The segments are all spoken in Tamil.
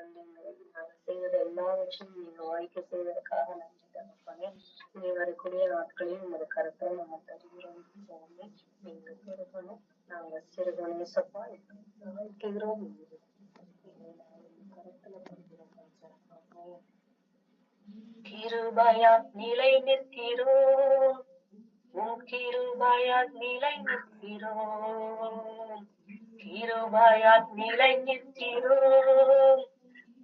நன்றிங்கிறது. நாங்க செய்வது எல்லாவற்றையும் நீங்க வாய்க்க செய்வதற்காக நன்றி தகப்பனே. இனி வரக்கூடிய நாட்களையும் உமது கருத்தை நம்ம தருகிறோம் சுவாமி. நீங்க பெருகணும், நாங்க சிறுகணும் சப்பா வாழ்க்கிறோம். கருத்துல கொடுக்கிறோம் ராஜா. கிருபையால் நிலை நிற்கிறோம், உன் கிருபையால் நிலை நிற்கிறோம், கிருபையால் நிலை நிற்கிறோம்,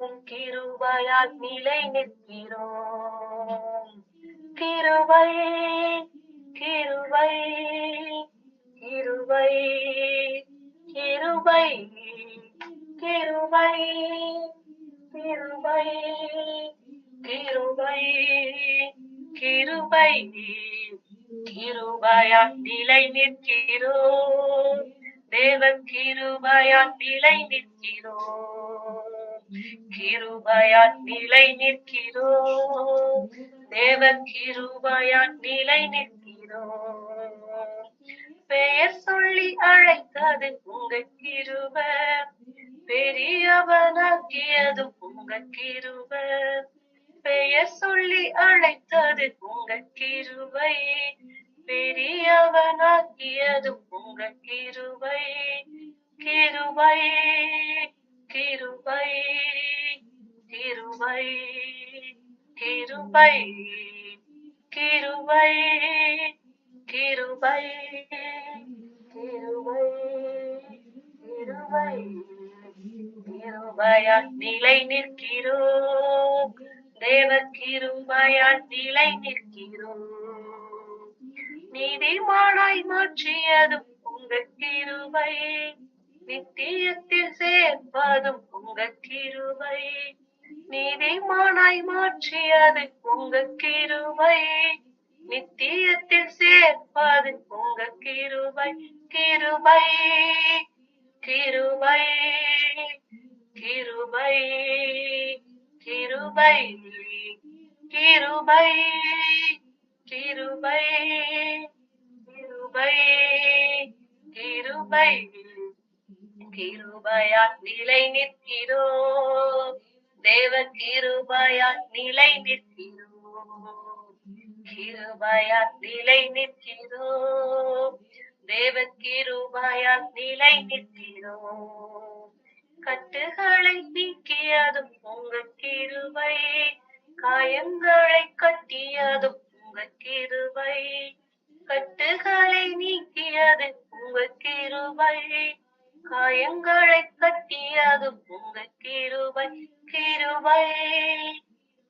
உன் கிருபையால் நிலை நிற்கிறோம். கிருபை கிருபை கிருபை கிருபை கிருபை கிருபை கிருபை கிருபை கிருபையால் நிலை நிற்கிறோம், தேவ கிருபையால் நிலை நிற்கிறோம், கிருபையால் நிலை நிற்கிறோம், தேவ கிருபையால் நிலை நிற்கிறோம். பெயர் சொல்லி அழைத்தது உங்க கிருபை, பெரியவனாக்கியது உங்க கிருபை, பெயர் சொல்லி அழைத்தது உங்க கிருபை, பெரியவனாக்கியது உங்க கிருபை. கிருபை கிருபை கிருபை கிருபை கிருபை கிருபை கிருபை கிருபை கிருபையால் நிலை நிற்கிறோம், தேவ கிருபையால் நிலை நிற்கிறோம். நீதிமானாய் மாற்றியதும் உங்க கிருபை, நித்தியத்தில் சேர்ப்பதும் உங்க கிருபை, நீதிமானாய் மாற்றியது உங்க கிருபை, நித்தியத்தில் சேர்ப்பது உங்க கிருபை. கிருபை கிருபை கிருபை கிருபை கிருபை கிருபை கிருபை கிருபை கிருபையால் நிலை நிற்கிறோம், தேவ கிருபையால் நிலை நிற்கிறோம், கிருபையால் நிலை நிற்கிறோம், தேவ கிருபையால் நிலை நிற்கிறோம். கட்டுகளை நீக்கியதும் உங்க கிருபை, காயங்களை கட்டியதும் உங்க கிருபை, கட்டுகளை நீக்கியது உங்க கிருபை, காயங்களை கட்டியதும் உங்க கிருபை. கிருபை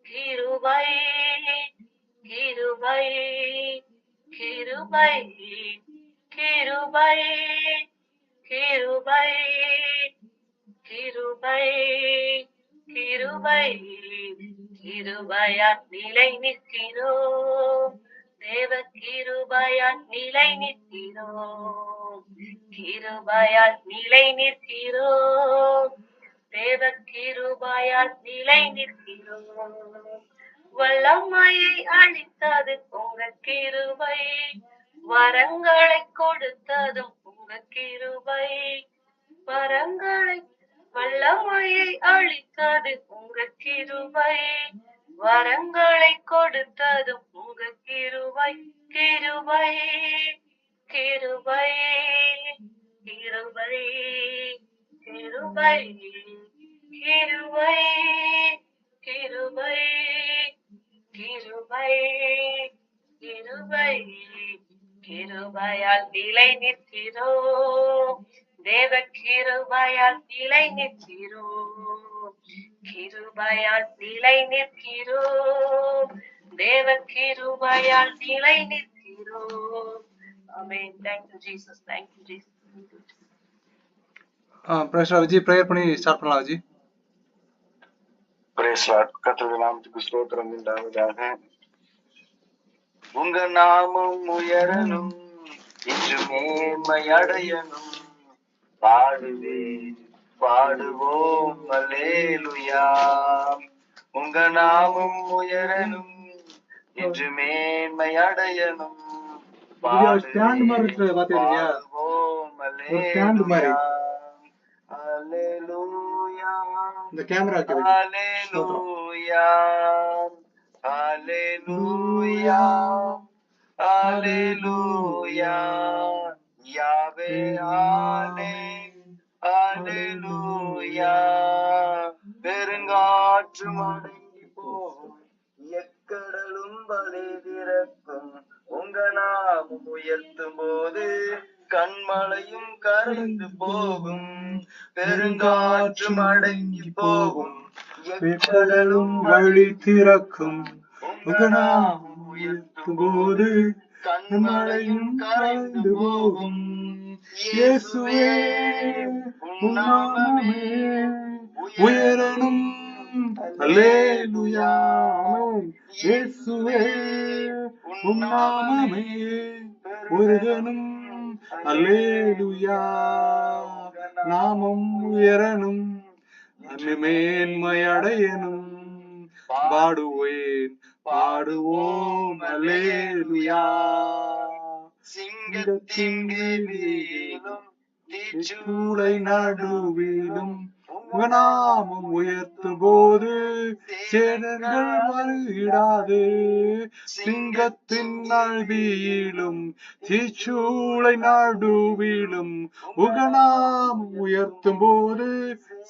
கிருபை கிருபை கிருபை கிருபை கிருபை கிருபை கிருபை கிருபையால் நிலை நிற்கிறோம், தேவ கிருபையால் நிலை நிற்கிறோம், கிருபையால் நிலை நிற்கிறோம், தேவ கிருபையால் நிலை நிற்கிறோம். வல்லமையை அளித்தது உங்க கிருபை, வரங்களை கொடுத்ததும் உங்க கிருபை, வரங்களை வல்லமையை அளித்தது உங்க கிருபை, வரங்களை கொடுத்ததும் உங்க கிருபை. கிருபை கிருபை கிருபை கிருபை கிருபை கிருபை கிருபை கிருபை கிருபையால் நிலை நிற்கிறோம், தேவ கிருபையால் நிலை நிற்கிறோம், கிருபையால் நிலை நிற்கிறோம், தேவ கிருபையால் நிலை நிற்கிறோம். Amen. Thank you Jesus. Thank you Jesus. பிரேஸ்லா விஜய் பிரேயர் பண்ணி ஸ்டார்ட் பண்ணலாம் விஜய். பிரேஸ்லா கர்த்தருடைய நாமத்துக்கு ஸ்தோத்திரம் உண்டாவதாக. உங்க நாமம் உயரணும், இன்று மேன்மை அடையணும், பாடுவே பாடுவோம் அல்லேலூயா. உங்க நாமம் உயரணும், இன்று மேன்மை அடையணும், பாடுவோம் அல்லேலூயா அல்லேலூயா இந்த கேமரா ஹalleluya ஹalleluya ஹalleluya யாவே ஹalleluya பெருங்காற்று அடங்கி போகும் எக்கடலும் வழி திறக்கும் உங்க நாமம் உயர்த்தும் போது கண்மலையும் கரைந்து போகும் பெருங்காற்று அடங்கி போகும் எக்கடலும் வழி திறக்கும் உங்க நாமம் உயர்த்தும் போது கண்மலையும் கரைந்து போகும். இயேசுவே உம் நாமமே உயரணும். அல்லேலூயா. இயேசுவே உம் நாமமே உயரணும். அல்லேலூயா. நாமம் உயரணும், மேன்மை அடையணும். பாடுவேன் பாடுவோம் அல்லேலூயா. சிங்கத்தின் வீதியிலும் தீச்சூளை நடுவிலும் உங்க நாமம் உயர்த்தும் போது சேதங்கள் வருகிடாது. சிங்கத்தின் நடுவிலும் தீச்சூளை நடுவிலும் உங்க நாமம் உயர்த்தும் போது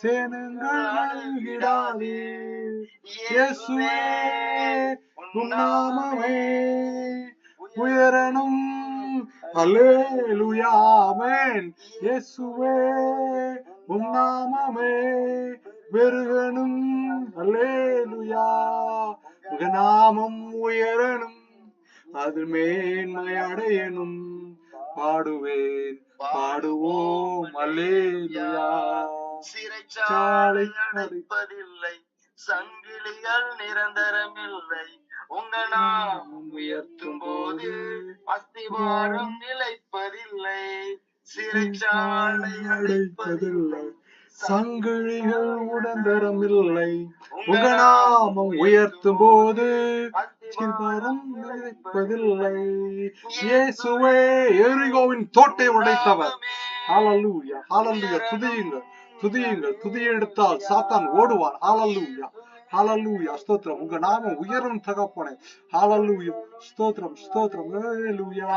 சேதங்கள் வருகிடாது. இயேசுவே உம் நாமமே உயரணும். அல்லேலூயா. ஆமென். இயேசுவே உம் நாமமே பெருகணும். அல்லேலூயா. உங்க நாமம் உயரணும், அது மேன்மை அடையணும். பாடுவேன் பாடுவோம் அல்லேலூயா. சிறைச்சாலை அடைப்பதில்லை, சங்கிலிகள் நிரந்தரமில்லை. உங்க நாமம் உயர்த்தும் போது அஸ்திவாரம் நிலைப்பதில்லை. சிறைச்சாலை அடைப்பதில்லை, சங்கிலிகள் உடந்தரமில்லை. உங்க நாமம் உயர்த்தும் போது அஸ்திவாரம் நிலைப்பதில்லை. இயேசுவே எரிகோவின் தோட்டை உடைத்தவர். ஹalleluya. ஹalleluya. துதியுங்கள் துதியுங்கள். துதியை எடுத்தால் சாத்தான் ஓடுவான். ஹalleluya. ஹalleluya. ஸ்தோத்திரம். உங்க நாமம் உயரும் தகப்பனே. ஹalleluya. ஸ்தோத்திரம் ஸ்தோத்திரம். ஹalleluya.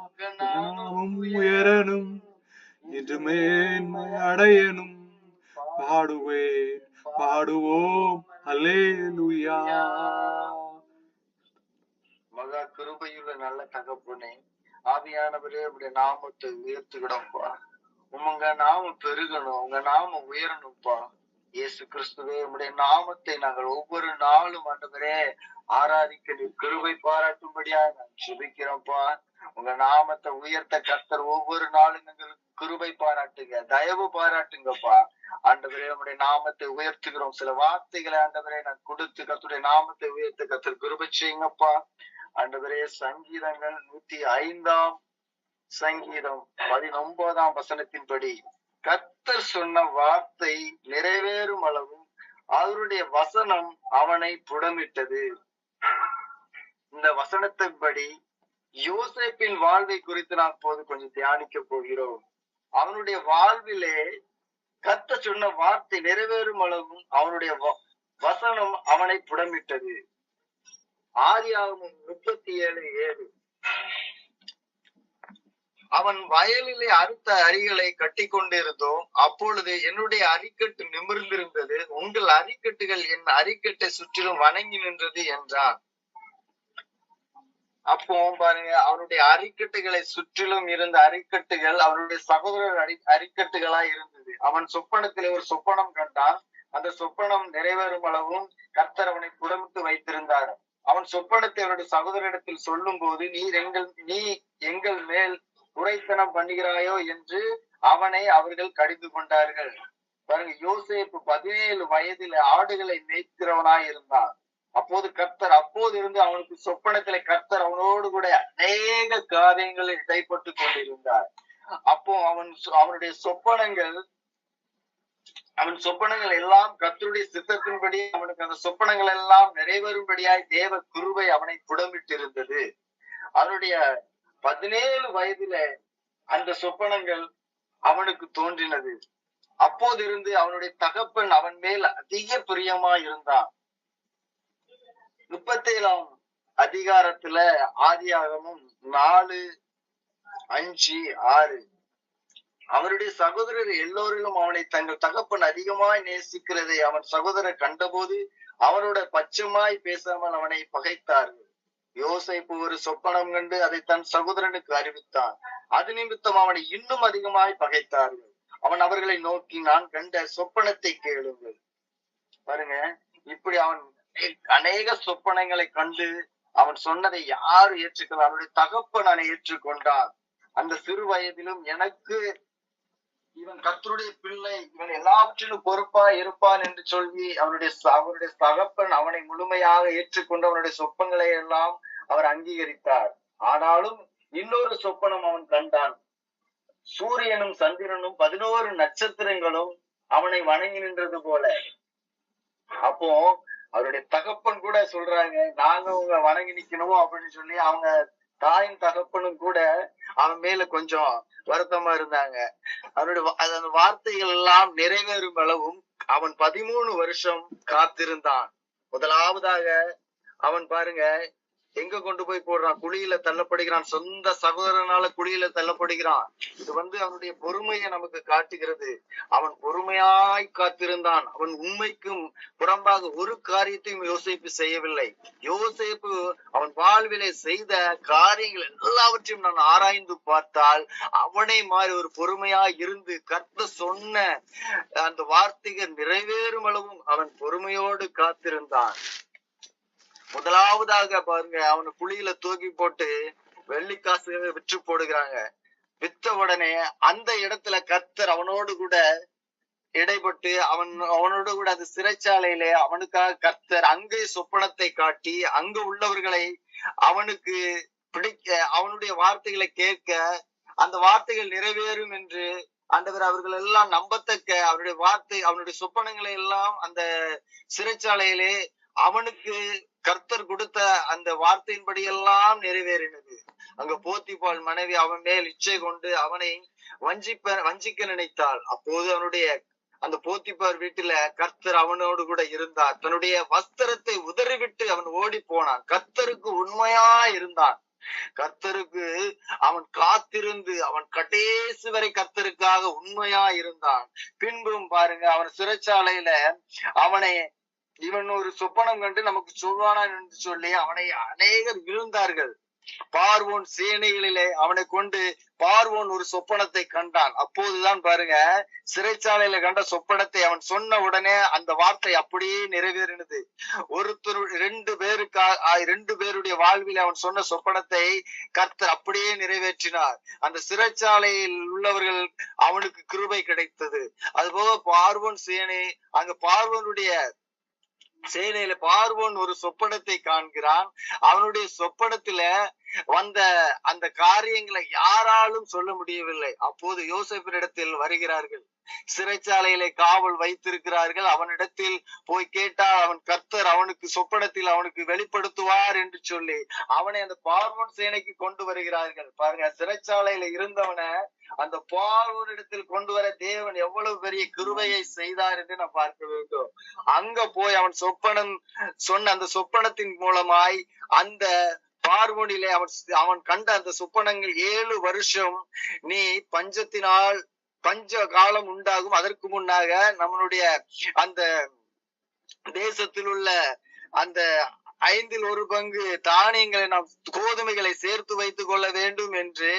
உங்க நாமம் உயரணும், என்று மேன்மை அடையணும். பாடுவேன் பாடுவோம் அல்லேலூயா. மகா கிருபையுள்ள நல்ல தகப்பனே, ஆவியானவரே உடைய நாமத்தை உயர்த்துக்கிடும்பா. உங்க நாமம் பெருகணும், உங்க நாமம் உயரணும்பா. இயேசு கிறிஸ்துவே உடைய நாமத்தை நாங்கள் ஒவ்வொரு நாளும் ஆண்டவரே ஆராதிக்க நீ கிருபை பாராட்டும்படியா நாங்கள் ஜெபிக்கிறோம்ப்பா. உங்க நாமத்தை உயர்த்த கர்த்தர் ஒவ்வொரு நாளும் எங்களுக்கு கிருபை பாராட்டுங்க, தயவு பாராட்டுங்கப்பா. ஆண்டவரே உடைய நாமத்தை உயர்த்துகிறோம். சில வார்த்தைகளை ஆண்டவரே நான் கொடுத்து கர்த்தருடைய நாமத்தை உயர்த்த கர்த்தர் கிருபை செய்யுங்கப்பா. ஆண்டவரே சங்கீதங்கள் 105 சங்கீதம் 19 வசனத்தின்படி கர்த்தர் சொன்ன வார்த்தை நிறைவேறும் அளவும் அவருடைய வசனம் அவனை புடமிட்டது. இந்த வசனத்தின்படி யோசேப்பின் வாழ்வை குறித்து நான் போது கொஞ்சம் தியானிக்க போகிறோம். அவனுடைய வாழ்விலே கர்த்தர் சொன்ன வார்த்தை நிறைவேறும் அளவும் அவனுடைய வசனம் அவனை புடமிட்டது. ஆதியாகமம் 37:7 அவன் வயலிலே அறுத்த அரிகளை கட்டி கொண்டிருந்தோம். அப்பொழுது என்னுடைய அரிக்கட்டு நிமிர்ந்திருந்தது, உங்கள் அரிக்கட்டுகள் என் அரிக்கட்டை சுற்றிலும் வணங்கி நின்றது என்றான். அப்போ பாருங்க, அவனுடைய அரிக்கட்டுகளை சுற்றிலும் இருந்த அரிக்கட்டுகள் அவனுடைய சகோதரர் அரிக்கட்டுகளா இருந்தது. அவன் சொப்பனத்திலே ஒரு சொப்பனம் கண்டான். அந்த சொப்பனம் நிறைவேறும் அளவும் கர்த்தர் அவனை புடமிட்டு வைத்திருந்தார். அவன் சொப்பனத்தை அவனுடைய சகோதரிடத்தில் சொல்லும் போது நீ எங்கள் மேல் உரைத்தனம் பண்ணுகிறாயோ என்று அவனை அவர்கள் கடிந்து கொண்டார்கள். பாருங்க, யோசேப்பு 17 வயதில் ஆடுகளை மேய்க்கிறவனாய் இருந்தான். அப்போது இருந்து அவனுக்கு சொப்பனத்திலே கர்த்தர் அவனோடு கூட அநேக காரியங்களில் இடைப்பட்டு கொண்டிருந்தார். அப்போ அவனுடைய சொப்பனங்கள் எல்லாம் கர்த்தருடைய சித்தத்தின்படி அவனுக்கு அந்த சொப்பனங்கள் எல்லாம் நிறைவேறும்படியாய் தேவ கிருபை அவனை புடமிட்டு இருந்தது. அவனுடைய 17 வயதில அந்த சொப்பனங்கள் அவனுக்கு தோன்றினது. அப்போது இருந்து அவனுடைய தகப்பன் அவன் மேல் அதிக பிரியமா இருந்தான். 37ஆம் அதிகாரத்துல ஆதியாகமம் 4:5-6 அவருடைய சகோதரர் எல்லோரிலும் அவனை தங்கள் தகப்பன் அதிகமாய் நேசிக்கிறதை அவன் சகோதரர் கண்டபோது அவனோட பச்சமாய் பேசாமல் அவனை பகைத்தார்கள். யோசேப்பு ஒரு சொப்பனம் கண்டு அதை தன் சகோதரனுக்கு அறிவித்தான். அது நிமித்தம் அவனை இன்னும் அதிகமாய் பகைத்தார்கள். அவன் அவர்களை நோக்கி, நான் கண்ட சொப்பனத்தை கேளுங்கள். பாருங்க, இப்படி அவன் அநேக சொப்பனங்களை கண்டு அவன் சொன்னதை யாரு ஏற்றுக்கொள்ள? அவனுடைய தகப்பன் அவனை ஏற்றுக்கொண்டான். அந்த சிறு வயதிலும் எனக்கு இவன் கர்த்தருடைய பிள்ளை, இவன் எல்லாவற்றிலும் பொறுப்பா இருப்பான் என்று சொல்லி அவனுடைய தகப்பன் அவனை முழுமையாக ஏற்றுக்கொண்டு அவனுடைய சொப்பங்களை எல்லாம் அவர் அங்கீகரித்தார். ஆனாலும் இன்னொரு சொப்பனம் அவன் கண்டான். சூரியனும் சந்திரனும் 11 நட்சத்திரங்களும் அவனை வணங்கி நின்றது போல. அப்போ அவருடைய தகப்பன் கூட சொல்றாங்க, நாங்க உங்க வணங்கி நிக்கணும் அப்படின்னு சொல்லி அவங்க தாயின் தகப்பனும் கூட அவன் மேல கொஞ்சம் வருத்தமா இருந்தாங்க. அவருடைய அந்த வார்த்தைகள் எல்லாம் நிறைவேறும் அளவும் அவன் 13 வருஷம் காத்திருந்தான். முதலாவதாக அவன் பாருங்க எங்க கொண்டு போய் போடுறான்? குழியில தள்ளப்படுகிறான். சொந்த சகோதரனால குழியில தள்ளப்படுகிறான். இது அவனுடைய பொறுமையை நமக்கு காட்டுகிறது. அவன் பொறுமையாய் காத்திருந்தான். அவன் உண்மைக்கும் புறம்பாக ஒரு காரியத்தையும் யோசேப்பு செய்யவில்லை. யோசேப்பு அவன் வாழ்விலே செய்த காரியங்கள் எல்லாவற்றையும் நான் ஆராய்ந்து பார்த்தால் அவனை மாதிரி ஒரு பொறுமையாய் இருந்து கர்த்தர் சொன்ன அந்த வார்த்தைகள் நிறைவேறும் அளவும் அவன் பொறுமையோடு காத்திருந்தான். முதலாவதாக பாருங்க, அவனை குழியில தூக்கி போட்டு வெள்ளிக்காசு விற்று போடுகிறாங்க. வித்த உடனே அந்த இடத்துல கர்த்தர் அவனோடு கூட இடைப்பட்டு அவனோடு கூட அந்த சிறைச்சாலையில அவனுக்காக கர்த்தர் அங்கே சொப்பனத்தை காட்டி அங்க உள்ளவர்களை அவனுக்கு பிடிக்க, அவனுடைய வார்த்தைகளை கேட்க, அந்த வார்த்தைகள் நிறைவேறும் என்று ஆண்டவர் அவர்கள் எல்லாம் நம்பத்தக்க அவருடைய வார்த்தை, அவனுடைய சொப்பனங்களை எல்லாம் அந்த சிறைச்சாலையிலே அவனுக்கு கர்த்தர் கொடுத்த அந்த வார்த்தையின்படி எல்லாம் நிறைவேறினது. அங்க போத்திபாள் மனைவி அவன் மேல் இச்சை கொண்டு அவனை வஞ்சிக்க நினைத்தாள். அப்போது அவனுடைய அந்த போத்திபார் வீட்டுல கர்த்தர் அவனோடு கூட இருந்தார். தன்னுடைய வஸ்திரத்தை உதறிவிட்டு அவன் ஓடி போனான். கர்த்தருக்கு உண்மையா இருந்தான். கர்த்தருக்கு அவன் காத்திருந்து அவன் கடைசி வரை கர்த்தருக்காக உண்மையா இருந்தான். பின்பும் பாருங்க, அவன் சிறைச்சாலையில அவனை இவன் ஒரு சொப்பனம் கண்டு நமக்கு சொல்வானான் என்று சொல்லி அவனை அநேகர் விழுந்தார்கள். பார்வோன் சேனைகளிலே அவனை கொண்டு பார்வோன் ஒரு சொப்பனத்தை கண்டான். அப்போதுதான் பாருங்க, சிறைச்சாலையில கண்ட சொப்பனத்தை அவன் சொன்ன உடனே அந்த வார்த்தை அப்படியே நிறைவேறினது. ஒருத்தர் 2 பேருடைய வாழ்வில் அவன் சொன்ன சொப்பனத்தை கர்த்தர் அப்படியே நிறைவேற்றினார். அந்த சிறைச்சாலையில் உள்ளவர்கள் அவனுக்கு கிருபை கிடைத்தது. அதுபோக பார்வோன் சேனை, அங்க பார்வோனுடைய சேனையில பார்வோன் ஒரு சொப்பனத்தை காண்கிறான். அவனுடைய சொப்பனத்துல வந்த அந்த காரியங்களை யாராலும் சொல்ல முடியவில்லை. அப்போது யோசேப்பினிடத்தில் வருகிறார்கள். சிறைச்சாலையிலே காவல் வைத்திருக்கிறார்கள். அவனிடத்தில் போய் கேட்டால் அவன் கர்த்தர் அவனுக்கு சொப்பனத்தில் அவனுக்கு வெளிப்படுத்துவார் என்று சொல்லி அவனை அந்த பார்வோன் சேனைக்கு கொண்டு வருகிறார்கள். பாருங்க, சிறைச்சாலையில இருந்தவனை அந்த பார்வோனிடத்தில் கொண்டு வர தேவன் எவ்வளவு பெரிய கிருபையை செய்தார் என்று நான் பார்க்க வேண்டும். அங்க போய் அவன் சொப்பனம் சொன்ன அந்த சொப்பனத்தின் மூலமாய் அந்த பார்வோனிலே அவன் கண்ட அந்த சொப்பனங்கள் 7 வருஷம் நீ பஞ்சத்தினால் பஞ்ச காலம் உண்டாகும், அதற்கு முன்னாக நம்மளுடைய அந்த தேசத்தில் உள்ள அந்த 1/5 தானியங்களை நாம் கோதுமைகளை சேர்த்து வைத்துக் கொள்ள வேண்டும் என்று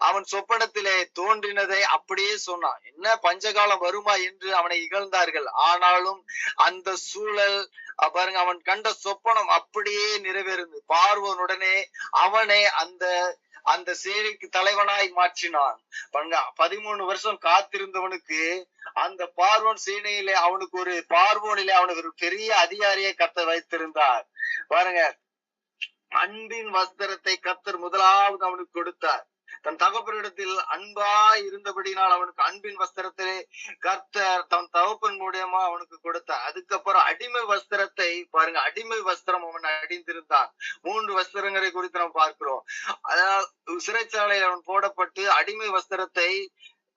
அவன் சொப்பனத்திலே தோன்றினதை அப்படியே சொன்னான். என்ன பஞ்சகாலம் வருமா என்று அவனை இகழ்ந்தார்கள். ஆனாலும் அந்த சூழல் பாருங்க, அவன் கண்ட சொப்பனம் அப்படியே நிறைவேறுது. பார்வோனுடனே அவனை அந்த சேனைக்கு தலைவனாய் மாற்றினான். 13 வருஷம் காத்திருந்தவனுக்கு அந்த பார்வோன் சேனையிலே அவனுக்கு ஒரு பெரிய அதிகாரியை கர்த்தர் வைத்திருந்தார். பாருங்க, அன்பின் வஸ்திரத்தை கர்த்தர் முதலாவது அவனுக்கு கொடுத்தார். தன் தகப்பனிடத்தில் அன்பாய் இருந்தபடினால் அவனுக்கு அன்பின் வஸ்திரத்திலே கர்த்தர் தன் தகப்பன் மூலியமா அவனுக்கு கொடுத்தார். அதுக்கப்புறம் அடிமை வஸ்திரத்தை பாருங்க, அடிமை வஸ்திரம் அவன் அணிந்திருந்தான். 3 வஸ்திரங்களை குறித்து நாம் பார்க்கிறோம். அதாவது சிறைச்சாலையில் அவன் போடப்பட்டு அடிமை வஸ்திரத்தை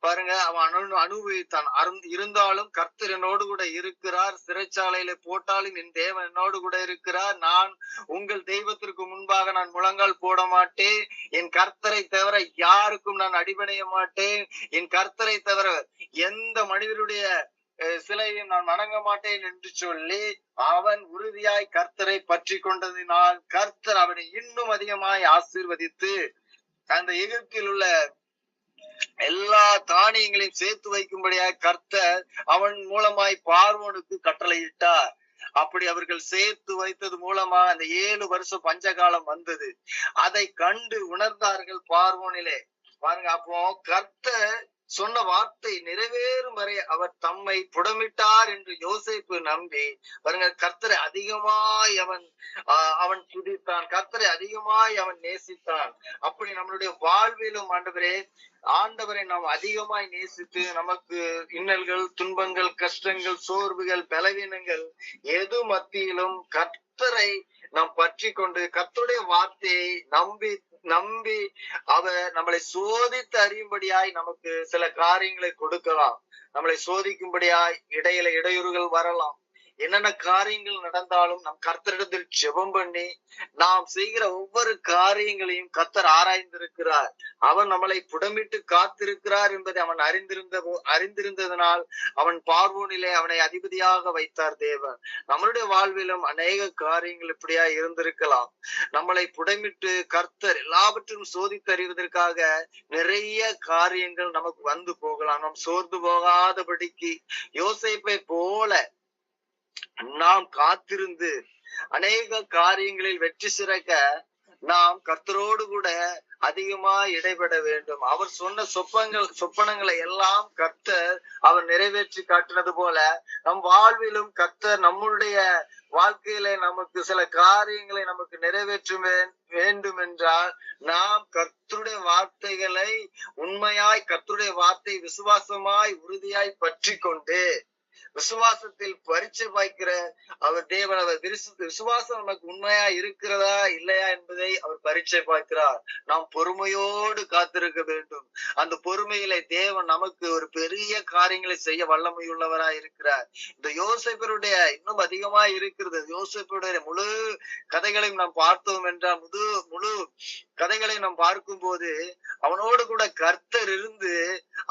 பாருங்க, அவன் அனுபவித்தான். இருந்தாலும் கர்த்தர் என்னோடு கூட இருக்கிறார். சிறைச்சாலையில போட்டாலும் என் தேவன் என்னோடு கூட இருக்கிறார். நான் உங்கள் தெய்வத்திற்கு முன்பாக நான் முழங்கால் போட மாட்டேன். என் கர்த்தரை தவிர யாருக்கும் நான் அடிபணிய மாட்டேன். என் கர்த்தரை தவிர எந்த மனிதருடைய சிலையும் நான் வணங்க மாட்டேன் என்று சொல்லி அவன் உறுதியாய் கர்த்தரை பற்றி கொண்டதினால் கர்த்தர் அவனை இன்னும் அதிகமாய் ஆசீர்வதித்து அந்த எகிப்தில் உள்ள எல்லா தானியங்களையும் சேர்த்து வைக்கும்படியாக கர்த்தர் அவன் மூலமாய் பார்வோனுக்கு கட்டளையிட்டார். அப்படி அவர்கள் சேர்த்து வைத்தது மூலமா அந்த 7 வருஷம் பஞ்சகாலம் வந்தது. அதை கண்டு உணர்ந்தார்கள் பார்வோனிலே. பாருங்க, அப்போ கர்த்தர் சொன்ன வார்த்தை நிறைவேறும் வரை அவர் தம்மை புடமிட்டார் என்று யோசேப்பு நம்பி பாருங்க, கர்த்தரை அதிகமாய் அவன் துதித்தான். கர்த்தரை அதிகமாய் அவன் நேசித்தான். அப்படி நம்மளுடைய வாழ்விலும் ஆண்டவரை நாம் அதிகமாய் நேசித்து நமக்கு இன்னல்கள், துன்பங்கள், கஷ்டங்கள், சோர்வுகள், பலவீனங்கள் எது மத்தியிலும் கர்த்தரை நாம் பற்றி கொண்டு கர்த்தருடைய வார்த்தையை நம்பி அவர் நம்மளை சோதித்து அறியும்படியாய் நமக்கு சில காரியங்களை கொடுக்கலாம். நம்மளை சோதிக்கும்படியாய் இடையில இடையூறுகள் வரலாம். என்னென்ன காரியங்கள் நடந்தாலும் நம் கர்த்தரிடத்தில் ஜெபம் பண்ணி நாம் செய்கிற ஒவ்வொரு காரியங்களையும் கர்த்தர் ஆராய்ந்திருக்கிறார். அவன் நம்மளை புடமிட்டு காத்திருக்கிறார் என்பதை அவன் அறிந்திருந்ததனால் அவன் பார்வோனிலே அவனை அதிபதியாக வைத்தார் தேவன். நம்மளுடைய வாழ்விலும் அநேக காரியங்கள் இப்படியா இருந்திருக்கலாம். நம்மளை புடமிட்டு கர்த்தர் எல்லாவற்றையும் சோதித்து அறிவதற்காக நிறைய காரியங்கள் நமக்கு வந்து போகலாம். நாம் சோர்ந்து போகாதபடிக்கு யோசேப்பை போல நாம் காத்திருந்து அநேக காரியங்களில் வெற்றி சிறக்க நாம் கர்த்தரோடு கூட அதிகமா இடைபெட வேண்டும். அவர் சொன்ன சொப்பனங்களை எல்லாம் கர்த்தர் அவர் நிறைவேற்றி காட்டினது போல நம் வாழ்விலும் கர்த்தர் நம்முடைய வாழ்க்கையில நமக்கு சில காரியங்களை நமக்கு நிறைவேற்ற வேண்டும் என்றால் நாம் கர்த்தருடைய வார்த்தைகளை உண்மையாய், கர்த்தருடைய வார்த்தை விசுவாசமாய் உறுதியாய் பற்றி கொண்டு விசுவாசத்தில் பரீட்சை பாய்க்கிற அவர் தேவன். அவர் விசுவாசம் நமக்கு உண்மையா இருக்கிறதா இல்லையா என்பதை அவர் பரீட்சை பார்க்கிறார். நாம் பொறுமையோடு காத்திருக்க வேண்டும். அந்த பொறுமையில தேவன் நமக்கு ஒரு பெரிய காரியங்களை செய்ய வல்லமையுள்ளவரா இருக்கிறார். இந்த யோசேப்பருடைய இன்னும் அதிகமா இருக்கிறது. யோசேப்பருடைய முழு கதைகளையும் நாம் பார்த்தோம் என்றால் முழு கதைகளை நாம் பார்க்கும் போது அவனோடு கூட கர்த்தர் இருந்து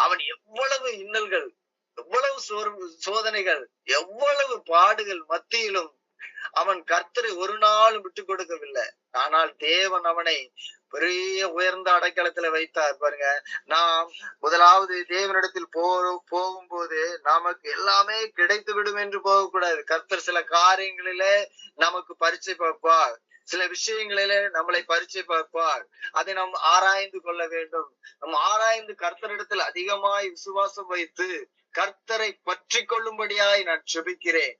அவன் எவ்வளவு இன்னல்கள், எவ்வளவு சோதனைகள், எவ்வளவு பாடுகள் மத்தியிலும் அவன் கர்த்தரை ஒரு நாளும் விட்டு கொடுக்கவில்லை. ஆனால் தேவன் அவனை பெரிய உயர்ந்த அடைக்கலத்துல வைத்தார். பாருங்க, நாம் முதலாவது தேவனிடத்தில் போகும்போது நமக்கு எல்லாமே கிடைத்து விடும் என்று போகக்கூடாது. கர்த்தர் சில காரியங்களிலே நமக்கு பரீட்சை பார்ப்பார். சில விஷயங்களிலே நம்மளை பரீட்சை பார்ப்பார். அதை நாம் ஆராய்ந்து கொள்ள வேண்டும். நாம் ஆராய்ந்து கர்த்தரிடத்தில் அதிகமாய் விசுவாசம் வைத்து கர்த்தரை பற்றி கொள்ளும்படியாய் நான் ஜெபிக்கிறேன்.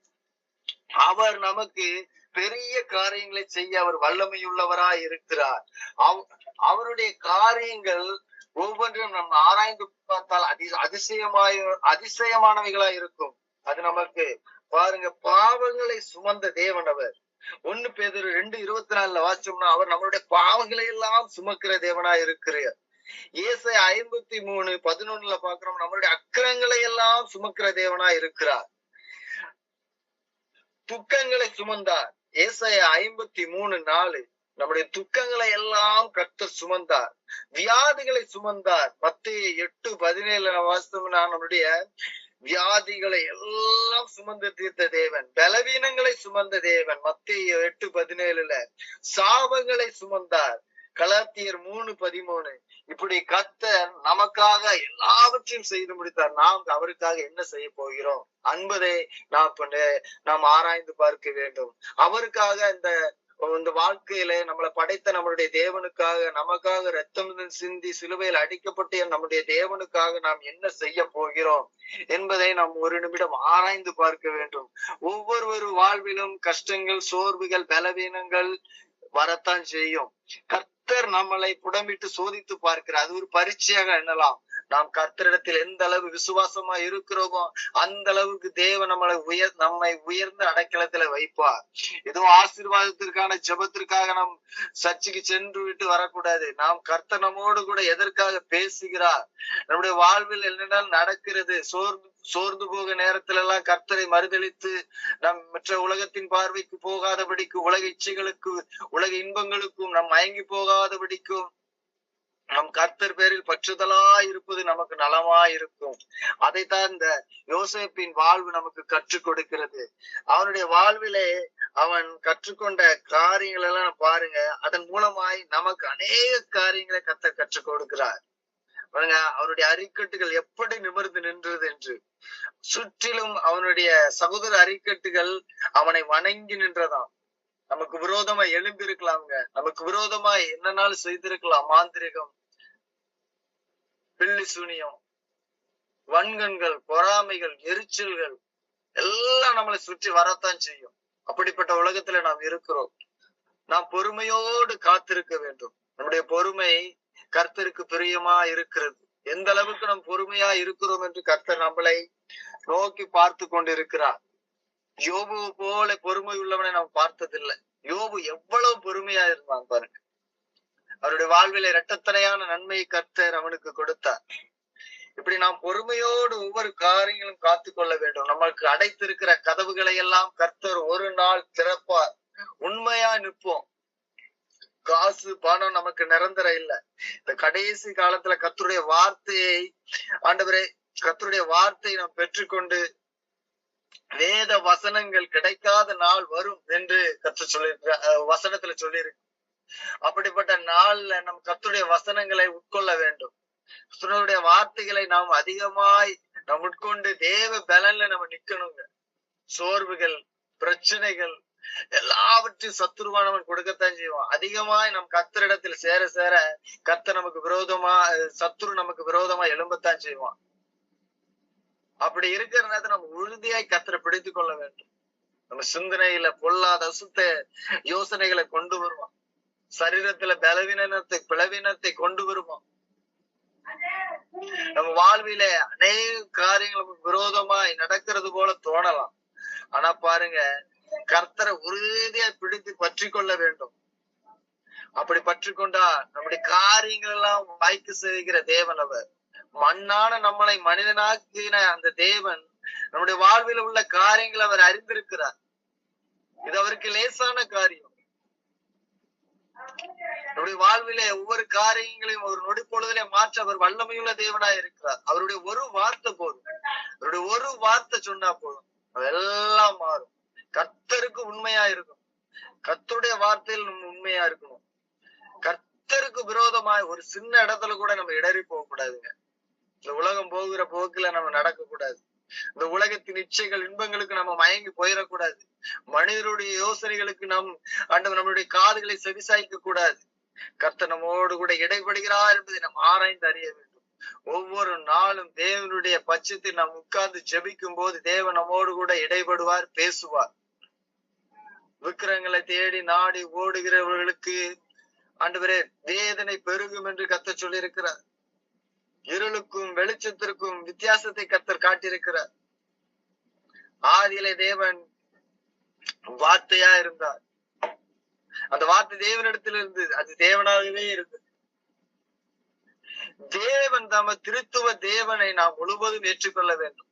அவர் நமக்கு பெரிய காரியங்களை செய்ய அவர் வல்லமையுள்ளவராய் இருக்கிறார். அவருடைய காரியங்கள் ஒவ்வொன்றும் நம்ம ஆராய்ந்து பார்த்தால் அதிசயமானவைகளா இருக்கும். அது நமக்கு பாருங்க, பாவங்களை சுமந்த தேவன் அவர். 1 பேதுரு 2:24 வாசிச்சோம்னா அவர் நம்மளுடைய பாவங்களை எல்லாம் சுமக்கிற தேவனா இருக்கிறார். ஏசாயா 53:11 பாக்குறோம், நம்மளுடைய அக்கிரங்களை எல்லாம் சுமக்கிற தேவனா இருக்கிறார். துக்கங்களை சுமந்தார். ஏசாயா 53:4 நம்முடைய துக்கங்களை எல்லாம் கர்த்தர் சுமந்தார். வியாதிகளை சுமந்தார். மத்தேயு 8:17 வாசித்தோம்னா நம்முடைய வியாதிகளை எல்லாம் சுமந்து தீர்த்த தேவன். பலவீனங்களை சுமந்த தேவன். மத்தேயு 8:17 சாபங்களை சுமந்தார். கலாத்தியர் 3:13 இப்படி கர்த்தர் நமக்காக எல்லாவற்றையும் செய்து முடித்தார். நாம் அவருக்காக என்ன செய்ய போகிறோம் என்பதை நாம் ஆராய்ந்து பார்க்க வேண்டும். அவருக்காக இந்த வாழ்க்கையில நம்மளை படைத்த நம்மளுடைய தேவனுக்காக, நமக்காக ரத்தம் சிந்தி சிலுவையில் அடிக்கப்பட்ட நம்முடைய தேவனுக்காக நாம் என்ன செய்ய போகிறோம் என்பதை நாம் ஒரு நிமிடம் ஆராய்ந்து பார்க்க வேண்டும். ஒவ்வொரு வாழ்விலும் கஷ்டங்கள், சோர்வுகள், பலவீனங்கள் வரத்தான் செய்யும். கர்த்தர் நம்மளை புடமிட்டு சோதித்து பார்க்கிறார். அது ஒரு பரீட்சையாக எண்ணலாம். நாம் கர்த்தரிடத்தில் எந்த அளவு விசுவாசமா இருக்கிறோமோ அந்த அளவுக்கு தேவன் நம்மை உயர்ந்த அடைக்கலத்துல வைப்பார். ஏதோ ஆசீர்வாதத்திற்கான ஜெபத்திற்காக நாம் சர்ச்சுக்கு சென்று விட்டு வரக்கூடாது. நாம் கர்த்தர் நம்மோடு கூட எதற்காக பேசுகிறார், நம்முடைய வாழ்வில் என்னென்னால் நடக்கிறது, சோர்ந்து போக நேரத்துல எல்லாம் கர்த்தரை மறுதலித்து நம் மற்ற உலகத்தின் பார்வைக்கு போகாதபடிக்கு, உலக இச்சைகளுக்கு உலக இன்பங்களுக்கும் நம் மயங்கி போகாதபடிக்கும் நம் கர்த்தர் பேரில் பற்றுதலா இருப்பது நமக்கு நலமா இருக்கும். அதைத்தான் இந்த யோசேப்பின் வாழ்வு நமக்கு கற்றுக் கொடுக்கிறது. அவனுடைய வாழ்விலே அவன் கற்றுக்கொண்ட காரியங்கள் எல்லாம் பாருங்க, அதன் மூலமாய் நமக்கு அநேக காரியங்களை கர்த்தர் கற்றுக் கொடுக்கிறார். பாருங்க, அவனுடைய அரிக்கட்டுகள் எப்படி நிமிர்ந்து நின்றது என்று. சுற்றிலும் அவனுடைய சகோதர அரிக்கட்டுகள் அவனை வணங்கி நின்றதாம். நமக்கு விரோதமா எழும்பி இருக்கலாம்ங்க, நமக்கு விரோதமா என்னன்னாலும் செய்திருக்கலாம். மாந்திரிகம், பில்லி சூனியம், வன்கண்கள், பொறாமைகள், எரிச்சல்கள் எல்லாம் நம்மளை சுற்றி வரத்தான் செய்யும். அப்படிப்பட்ட உலகத்துல நாம் இருக்கிறோம். நாம் பொறுமையோடு காத்திருக்க வேண்டும். நம்முடைய பொறுமை கர்த்தருக்கு பிரியமா இருக்கிறது. எந்த அளவுக்கு நாம் பொறுமையா இருக்கிறோம் என்று கர்த்தர் நம்மளை நோக்கி பார்த்து கொண்டிருக்கிறார். யோபு போல பொறுமை உள்ளவனை நாம் பார்த்ததில்லை. யோபு எவ்வளவு பொறுமையா இருந்தான் பாருங்க. அவருடைய வாழ்வில இரட்டத்தனையான நன்மையை கர்த்தர் அவனுக்கு கொடுத்தார். இப்படி நாம் பொறுமையோடு ஒவ்வொரு காரியங்களும் காத்து கொள்ள வேண்டும். நம்மளுக்கு அடைத்திருக்கிற கதவுகளை எல்லாம் கர்த்தர் ஒரு நாள் திறப்பார். உண்மையா நிற்போம். காசு பணம் நமக்கு நிரந்தரம் இல்லை. இந்த கடைசி காலத்துல கர்த்தருடைய வார்த்தையை, ஆண்டவரே கர்த்தருடைய வார்த்தையை நாம் பெற்றுக்கொண்டு வேத வசனங்கள் கிடைக்காத நாள் வரும் என்று கர்த்தர் சொல்லியிருக்க வசனத்துல சொல்லியிருக்கு. அப்படிப்பட்ட நாள்ல நம்ம கர்த்தருடைய வசனங்களை உட்கொள்ள வேண்டும். கர்த்தருடைய வார்த்தைகளை நாம் அதிகமாய் நாம் உட்கொண்டு தேவ பலன்ல நம்ம நிக்கணுங்க. சோர்வுகள், பிரச்சனைகள் எல்லாவற்றையும் சத்துருவானவன் கொடுக்கத்தான் செய்வான். அதிகமாய் நம் கர்த்தரிடத்தில் சேர சேர கர்த்தர் நமக்கு விரோதமா, சத்துரு நமக்கு விரோதமா எழும்பத்தான் செய்வான். அப்படி இருக்கிற நேரத்தை நம்ம உறுதியாய் கர்த்தரை பிடித்துக் கொள்ள வேண்டும். நம்ம சிந்தனையில பொல்லாத அசுத்த யோசனைகளை கொண்டு வருவோம். சரீரத்துல பலவீனத்தை கொண்டு வருவோம். நம்ம வாழ்வில அநேக காரியங்கள் நமக்கு விரோதமாய் நடக்கிறது போல தோணலாம். ஆனா பாருங்க, கர்த்தரை உறுதியா பிடித்து பற்றி கொள்ள வேண்டும். அப்படி பற்றி கொண்டா நம்முடைய காரியங்கள் எல்லாம் வாய்க்கு செய்கிற தேவன் அவர். மண்ணான நம்மளை மனிதனாக்கின அந்த தேவன் நம்முடைய வாழ்வில் உள்ள காரியங்களை அவர் அறிந்திருக்கிறார். இது அவருக்கு லேசான காரியம். நம்முடைய வாழ்விலே ஒவ்வொரு காரியங்களையும் ஒரு நொடி பொழுதிலே மாற்ற அவர் வல்லமையுள்ள தேவனாய் இருக்கிறார். அவருடைய ஒரு வார்த்தை போதும். அவருடைய ஒரு வார்த்தை சொன்னா போதும், அதெல்லாம் மாறும். கர்த்தருக்கு உண்மையா இருக்கணும். கர்த்தருடைய வார்த்தையில் நம்ம உண்மையா இருக்கணும். கர்த்தருக்கு விரோதமாய் ஒரு சின்ன இடத்துல கூட நம்ம இடறி போக கூடாதுங்க. இந்த உலகம் போகிற போக்குல நம்ம நடக்க கூடாது. இந்த உலகத்தின் இச்சைகள், இன்பங்களுக்கு நம்ம மயங்கி போயிடக்கூடாது. மனிதருடைய யோசனைகளுக்கு நம்மளுடைய காதுகளை செவிசாய்க்க கூடாது. கர்த்தர் நம்மோடு கூட இடைபடுகிறார் என்பதை நாம் ஆராய்ந்து அறிய வேண்டும். ஒவ்வொரு நாளும் தேவனுடைய பட்சத்தில் நாம் உட்கார்ந்து ஜெபிக்கும் போது தேவன் நம்மோடு கூட இடைபடுவார், பேசுவார். விக்கிரங்களை தேடி நாடி ஓடுகிறவர்களுக்கு ஆண்டவரே வேதனை பெருகும் என்று கர்த்தர் சொல்லியிருக்கிறார். இருளுக்கும் வெளிச்சத்திற்கும் வித்தியாசத்தை கர்த்தர் காட்டியிருக்கிறார். ஆதியிலே தேவன் வார்த்தையா இருந்தார். அந்த வார்த்தை தேவனிடத்தில் இருந்தது. அது தேவனாகவே இருந்தது. தேவன் தம திருத்துவ தேவனை நாம் முழுவதும் ஏற்றுக்கொள்ள வேண்டும்.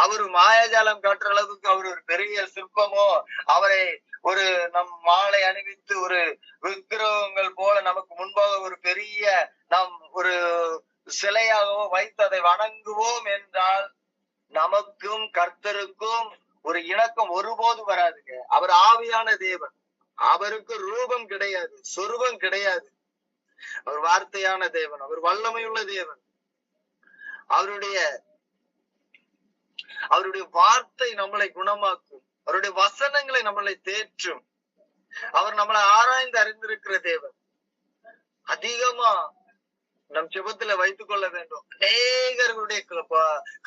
அவரு மாயாஜாலம் காட்டுற அளவுக்கு அவர் ஒரு பெரிய சிற்பமோ, அவரை ஒரு நம் மாலை அணிவித்து ஒரு விக்கிரகங்கள் போல நமக்கு முன்பாக ஒரு பெரிய நாம் ஒரு சிலையாகவோ வைத்து அதை வணங்குவோம் என்றால் நமக்கும் கர்த்தருக்கும் ஒரு இணக்கம் ஒருபோது வராதுங்க. அவர் ஆவியான தேவன். அவருக்கு ரூபம் கிடையாது, சொரூபம் கிடையாது. அவர் வார்த்தையான தேவன். அவர் வல்லமையுள்ள தேவன். அவருடைய வார்த்தை நம்மளை குணமாக்கும். அவருடைய வசனங்களை நம்மளை தேற்றும். அவர் நம்மளை ஆராய்ந்து அறிந்திருக்கிற தேவன். அதிகமா நம் ஜெபத்துல வைத்துக் கொள்ள வேண்டும். அநேகர்களுடைய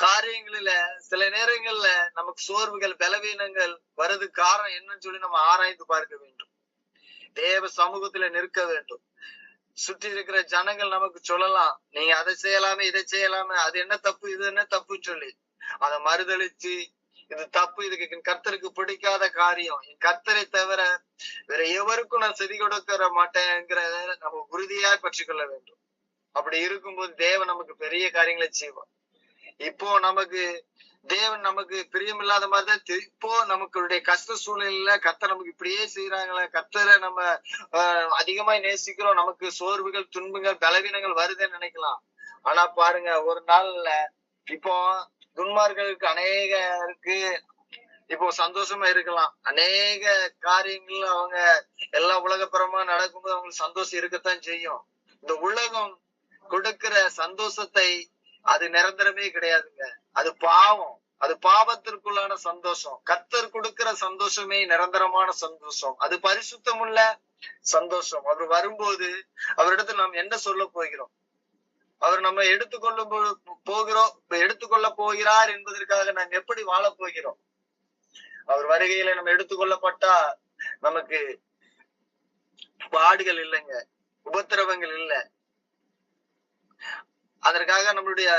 காரியங்களில சில நேரங்கள்ல நமக்கு சோர்வுகள், பலவீனங்கள் வருது. காரணம் என்னன்னு சொல்லி நம்ம ஆராய்ந்து பார்க்க வேண்டும். தேவ சமூகத்துல நிற்க வேண்டும். சுற்றி இருக்கிற ஜனங்கள் நமக்கு சொல்லலாம், நீங்க அதை செய்யலாமே இதை செய்யலாமே, அது என்ன தப்பு இது என்ன தப்புன்னு சொல்லி அதை மறுதளிச்சு இது தப்பு, இதுக்கு கர்த்தருக்கு பிடிக்காத காரியம், என் கர்த்தரை தவிர வேற எவருக்கும் நான் செவி கொடுக்க மாட்டேங்கிறத நம்ம உறுதியா பற்றிக்கொள்ள வேண்டும். அப்படி இருக்கும்போது தேவன் நமக்கு பெரிய காரியங்களை செய்வார். இப்போ நமக்கு தேவன் நமக்கு பிரியமில்லாத மாதிரிதான் இப்போ நமக்கு கஷ்ட சூழ்நிலையில கர்த்தர் நமக்கு இப்படியே செய்யறாங்களே, கர்த்தரை நம்ம அதிகமா நேசிக்கிறோம், நமக்கு சோர்வுகள் துன்பங்கள் பலவீனங்கள் வருதுன்னு நினைக்கலாம். ஆனா பாருங்க, ஒரு நாள்ல இப்போ துன்மார்களுக்கு அநேகருக்கு இப்போ சந்தோஷமா இருக்கலாம், அநேக காரியங்கள் அவங்க எல்லா உலகப்புறமா நடக்கும்போது அவங்களுக்கு சந்தோஷம் இருக்கத்தான் செய்யும். இந்த உலகம் கொடுக்கிற சந்தோஷத்தை அது நிரந்தரமே கிடையாதுங்க, அது பாவம், அது பாவத்திற்குள்ளான சந்தோஷம். கர்த்தர் கொடுக்கிற சந்தோஷமே நிரந்தரமான சந்தோஷம், அது பரிசுத்தமுள்ள சந்தோஷம். அவர் வரும்போது அவரிடத்தில் நாம் என்ன சொல்ல போகிறோம்? அவர் நம்ம எடுத்துக்கொள்ள போகிறார் என்பதற்காக நாம் எப்படி வாழ போகிறோம்? அவர் வருகையில நம்ம எடுத்துக்கொள்ளப்பட்டா நமக்கு பாடுகள் இல்லைங்க, உபத்திரவங்கள் இல்லை. அதற்காக நம்மளுடைய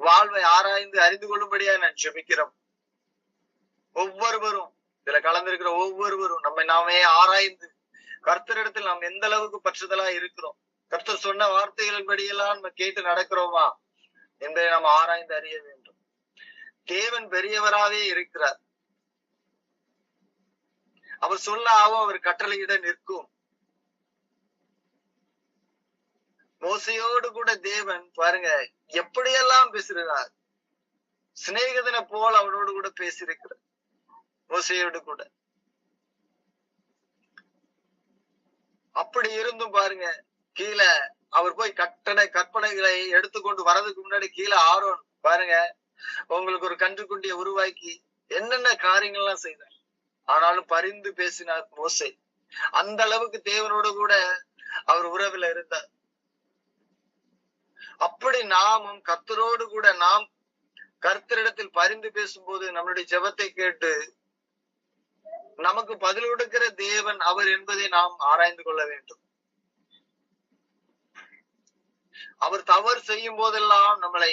வாழ்வை ஆராய்ந்து அறிந்து கொள்ளும்படியா நான் ஜெபிக்கிறோம். ஒவ்வொருவரும் இதுல கலந்திருக்கிற ஒவ்வொருவரும் நாமே ஆராய்ந்து கர்த்தரிடத்தில் நாம் எந்த அளவுக்கு பற்றுதலா இருக்கிறோம், கர்த்தர் சொன்ன வார்த்தைகளின் படியெல்லாம் நம்ம கேட்டு நடக்கிறோமா என்பதை நாம் ஆராய்ந்து அறிய வேண்டும். தேவன் பெரியவராகவே இருக்கிறார், அவர் சொல்லாவும் அவர் கட்டளையிட நிற்கும். மோசையோடு கூட தேவன் பாருங்க எப்படியெல்லாம் பேசுகிறார், சிநேகிதனை போல் அவனோடு கூட பேசியிருக்கிறார். மோசையோடு கூட அப்படி இருந்தும் பாருங்க, கீழே அவர் போய் கற்பனைகளை எடுத்துக்கொண்டு வரதுக்கு முன்னாடி கீழே ஆரோன் பாருங்க உங்களுக்கு ஒரு கன்றுக்குட்டியை உருவாக்கி என்னென்ன காரியங்கள்லாம் செய்தார். ஆனாலும் பரிந்து பேசினார் மோசே. அந்த அளவுக்கு தேவனோடு கூட அவர் உறவுல இருந்தார். அப்படி நாமும் கர்த்தரோடு கூட நாம் கர்த்தரிடத்தில் பரிந்து பேசும்போது நம்மளுடைய ஜெபத்தை கேட்டு நமக்கு பதில் கொடுக்கிற தேவன் அவர் என்பதை நாம் ஆராய்ந்து கொள்ள வேண்டும். அவர் தவறு செய்யும் போதெல்லாம் நம்மளை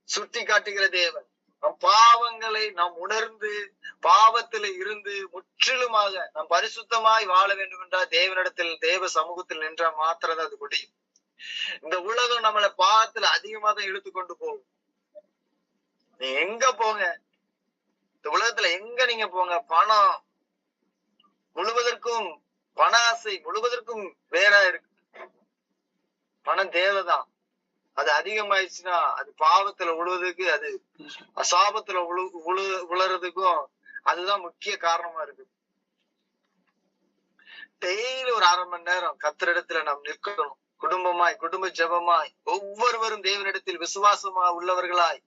சுட்டி காட்டுகிற தேவன். நம் பாவங்களை நாம் உணர்ந்து பாவத்தில் இருந்து முற்றிலுமாக நாம் பரிசுத்தமாய் வாழ வேண்டும் என்றால் தேவனிடத்தில் தேவ சமூகத்தில் நின்ற மாத்திரம் அது முடியும். இந்த உலகம் நம்மளை பாவத்துல அதிகமா தான் இழுத்து கொண்டு போகும். நீ எங்க போங்க, இந்த உலகத்துல எங்க நீங்க போங்க, பணம் முழுவதற்கும் பண ஆசை முழுவதற்கும் வேற இருக்கு. பணம் தேவைதான், அது அதிகமாயிடுச்சுன்னா அது பாவத்துல உழுவதுக்கு, அது அசாபத்துல உளறதுக்கும் அதுதான் முக்கிய காரணமா இருக்கு. டெய்லி ஒரு 1/2 மணி நேரம் கர்த்தரிடத்துல நாம் நிற்கணும். குடும்ப ஜெபமாய் ஒவ்வொருவரும் தேவனிடத்தில் விசுவாசமா உள்ளவர்களாய்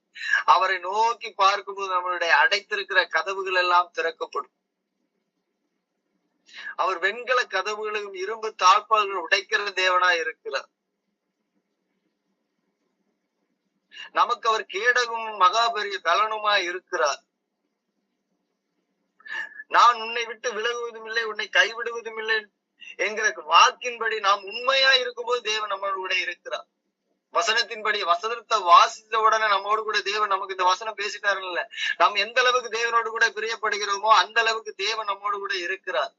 அவரை நோக்கி பார்க்கும்போது நம்மளுடைய அடைத்திருக்கிற கதவுகள் எல்லாம் திறக்கப்படும். அவர் வெண்கல கதவுகளையும் இரும்பு தாழ்பால்கள் உடைக்கிற தேவனாய் இருக்கிறார். நமக்கு அவர் கேடகும் மகாபெரிய பலனுமாய் இருக்கிறார். நான் உன்னை விட்டு விலகுவதும் இல்லை, உன்னை கைவிடுவதும் இல்லை என்கிற வாக்கின்படி நாம் உண்மையா இருக்கும்போது தேவன் நம்மளோட கூட இருக்கிறார். வசனத்தின்படி வசனத்தை வாசித்த உடனே நம்மோடு கூட தேவன் நமக்கு இந்த வசனம் பேசிட்டாருல்ல, நாம் எந்த அளவுக்கு தேவனோடு கூட பிரியப்படுகிறோமோ அந்த அளவுக்கு தேவன் நம்மோடு கூட இருக்கிறார்.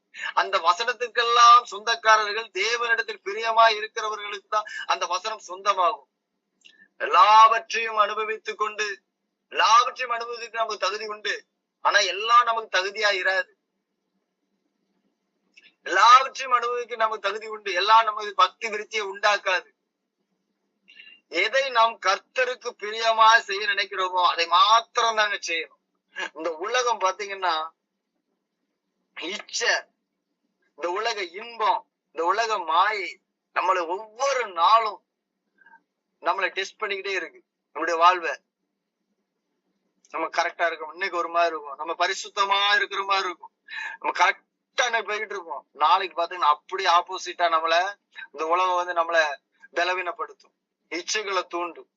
அந்த வசனத்துக்கெல்லாம் சொந்தக்காரர்கள் தேவனிடத்தில் பிரியமா இருக்கிறவர்களுக்கு தான் அந்த வசனம் சொந்தமாகும். எல்லாவற்றையும் அனுபவித்துக் கொண்டு எல்லாவற்றையும் அனுபவிக்க நமக்கு தகுதி உண்டு. ஆனா எல்லாம் நமக்கு தகுதியா இராது. எல்லாவற்றையும் அனுபவிக்க நமக்கு தகுதி உண்டு, எல்லாம் நமக்கு பக்தி விருத்தியை உண்டாக்காது. எதை நாம் கர்த்தருக்கு பிரியமா செய்ய நினைக்கிறோமோ அதை மாத்திரம் தாங்க செய்யணும். இந்த உலகம் பாத்தீங்கன்னா இச்சை, இந்த உலக இன்பம், இந்த உலக மாயை நம்மளை ஒவ்வொரு நாளும் நம்மளை டெஸ்ட் பண்ணிக்கிட்டே இருக்கு. நம்முடைய வாழ்வை நம்ம கரெக்டா இருக்கோம், இன்னைக்கு ஒரு மாதிரி இருக்கும், நம்ம பரிசுத்தமா இருக்கிற மாதிரி இருக்கும், நம்ம கரெக்டா போய்கிட்டு இருக்கோம். நாளைக்கு பாத்தீங்கன்னா அப்படி ஆப்போசிட்டா நம்மள இந்த உலகம் நம்மள பலவீனப்படுத்தும், இச்சைகளை தூண்டும்.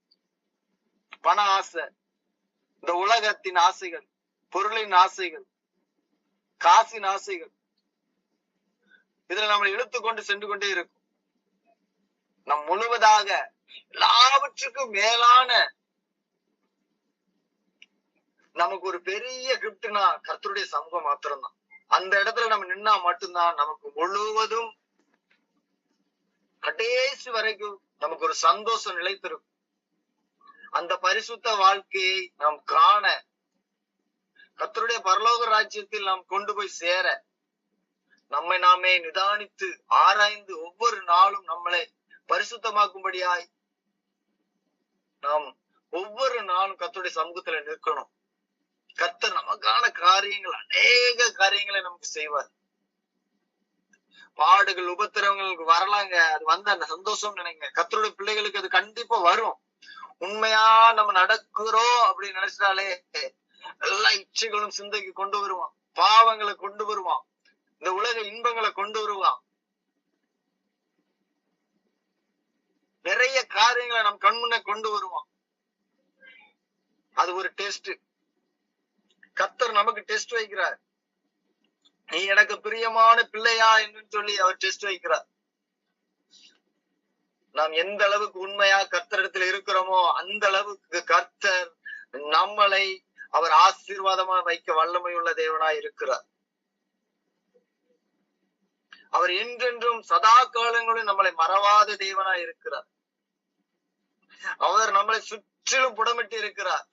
பண ஆசை, இந்த உலகத்தின் ஆசைகள், பொருளின் ஆசைகள், காசின் ஆசைகள், இதுல நம்மளை இழுத்து கொண்டு சென்று கொண்டே இருக்கும். நம் முழுவதாக எல்லாவற்றுக்கும் மேலான நமக்கு ஒரு பெரிய கிஃப்ட்னா கர்த்தருடைய சமூகம் மாத்திரம்தான். அந்த இடத்துல நம்ம நின்னா மட்டும்தான் நமக்கு முழுவதும் கடைசி வரைக்கும் நமக்கு ஒரு சந்தோஷம் நிலைத்திருக்கும். அந்த பரிசுத்த வாழ்க்கையை நாம் காண, கர்த்தருடைய பரலோக ராஜ்யத்தில் நாம் கொண்டு போய் சேர, நம்மை நாமே நிதானித்து ஆராய்ந்து ஒவ்வொரு நாளும் நம்மளை பரிசுத்தமாக்கும்படியாய் நாம் ஒவ்வொரு நாளும் கர்த்தருடைய சமூகத்துல நிற்கணும். கர்த்தர் நமக்கான காரியங்கள், அநேக காரியங்களை நமக்கு செய்வார். பாடுகள் உபத்திரவங்களுக்கு வரலாங்க, அது வந்து அந்த சந்தோஷம் நினைங்க. கர்த்தருடைய பிள்ளைகளுக்கு அது கண்டிப்பா வரும். உண்மையா நம்ம நடக்கிறோம் அப்படின்னு நினைச்சாலே எல்லா இச்சைகளும் சிந்தைக்கு கொண்டு வருவான், பாவங்களை கொண்டு வருவான், இந்த உலக இன்பங்களை கொண்டு வருவான், நிறைய காரியங்களை நம் கண்முன்ன கொண்டு வருவான். அது ஒரு டெஸ்ட். கர்த்தர் நமக்கு டெஸ்ட் வைக்கிறார். நீ எனக்கு பிரியமான பிள்ளையா என்று சொல்லி அவர் டெஸ்ட் வைக்கிறார். நாம் எந்த அளவுக்கு உண்மையா கர்த்தரிடத்தில் இருக்கிறோமோ அந்த அளவுக்கு கர்த்தர் நம்மளை அவர் ஆசீர்வாதமா வைக்க வல்லமையுள்ள தேவனாய் இருக்கிறார். அவர் என்றென்றும் சதா காலங்களும் நம்மளை மறவாத தேவனாய் இருக்கிறார். அவர் நம்மளை சுற்றிலும் புடமிட்டு இருக்கிறார்.